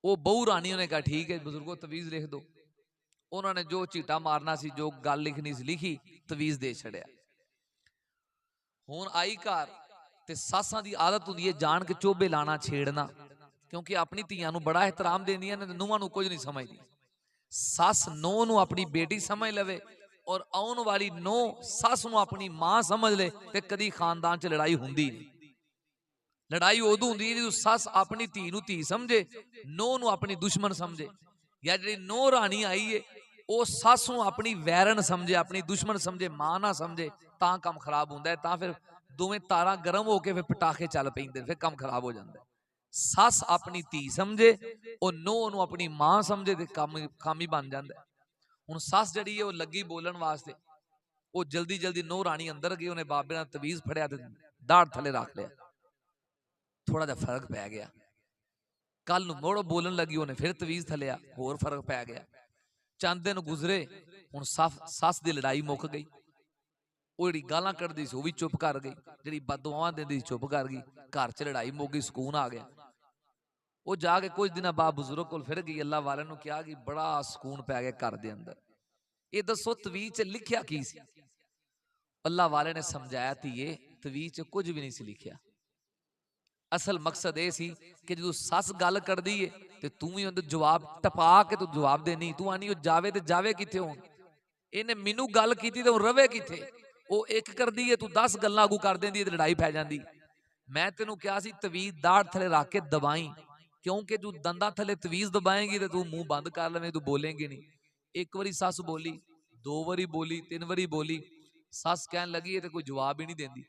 वो बहू रानी ने कहा ठीक है बुजुर्गो तवीज लिख दो। उन्होंने जो झीटा मारना सी, जो गल लिखनी सी लिखी, तवीज दे छड़िया। हुण आई घर ते सासां दी आदत हुंदी है जान के चोबे लाना छेड़ना, क्योंकि अपनी धीआं नूं बड़ा एहतराम देंदियां ने, नूहां नूं कुछ नहीं समझदी। सस नूह नूं अपनी बेटी समझ लवे और आउण वाली नूह सस नूं अपनी मां समझ ले ते कदी खानदान च लड़ाई हुंदी नहीं। लड़ाई उदों हुंदी है जदों सस अपनी धी नूं धी समझे, नूह नूं अपनी दुश्मन समझे। या जिहड़ी नूह राणी आई है वो सस नूं अपनी वैरन समझे, अपनी दुश्मन समझे, मां ना समझे, तां काम खराब हुंदा है। तां फिर दोवें तारां गर्म होके फिर पटाखे चल पैंदे, फिर काम खराब हो जाता है। सस अपनी धी समझे और नूह नूं अपनी मां समझे ते काम ही बन जाता है। हुण सस जिहड़ी है वो लगी बोलन वास्ते, वो जल्दी जल्दी नूह राणी अंदर गई, उन्हें बाबे नाल तवीज फड़िया ते दाड़ थले रख लिया। थोड़ा जा फर्क पै गया। कल नूं मुड़ बोलन लगी, उन्हें फिर तवीज थलिया, होर फर्क पै गया। चंद दिन गुजरे, हुण सस दी लड़ाई मुक गई। वो जिहड़ी गालां कढदी सी वो भी चुप कर गई, जिहड़ी बददुआवां दिंदी सी चुप कर गई। घर च लड़ाई मुक गई, सुकून आ गया। वो जाके कुछ दिन बाद बुजुर्ग कोल फिर गई, अल्लाह वाले नूं कहा कि बड़ा सुकून पै गया घर दे अंदर। ये दसो तवीज च लिखिया की सी? अल्लाह वाले ने समझाया धीए तवीज च कुछ भी नहीं सी लिखिया। असल मकसद यह सी कि जो सस गल करदी है ते तू भी उहदे जवाब टपा के तू जवाब देनी। तू आनी जावे ते जावे किथे हुण? इहने मैनू गल कीती ते रवे किथे? वो एक करदी है, तू 10 गल्लां अगू कर देंदी ते लड़ाई पै जांदी। मैं तेनू कहा सी तवीज दाड़ थले रख के दबाई, क्योंकि तू दंदा थले तवीज दबाएंगी तो तू मुंह बंद कर लवें, तू बोलेंगी नहीं। एक बारी सस बोली, 2 बारी बोली, 3 बारी बोली, सस कहन लगी है तो कोई जवाब ही नहीं देंदी।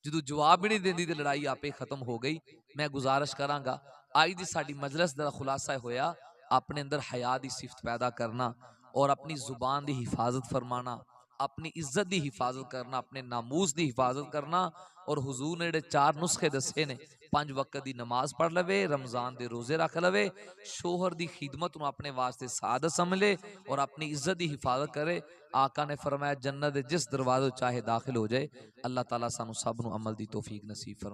जो जवाब भी नहीं देंदी तो लड़ाई आपे खत्म हो गई। मैं गुजारिश करांगा आज दी साडी मजलिस दा खुलासा होया अपने अंदर हया दी सिफत पैदा करना और अपनी जुबान दी हिफाजत फरमाना, अपनी इज्जत दी हिफाजत करना, अपने नामूस दी हिफाजत करना। और हुजूर ने 4 नुस्खे दसे ने, 5 वक्त दी नमाज पढ़ लवे, रमजान दे रोजे रख लवे, शोहर दी खिदमत नूं अपने वास्ते सादत समझ ले और अपनी इज्जत दी हिफाजत करे। आका ने फरमाया जन्नत दे जिस दरवाजे चाहे दाखिल हो जाए। अल्लाह ताला सानू सब नूं अमल दी तौफीक नसीब फरमा।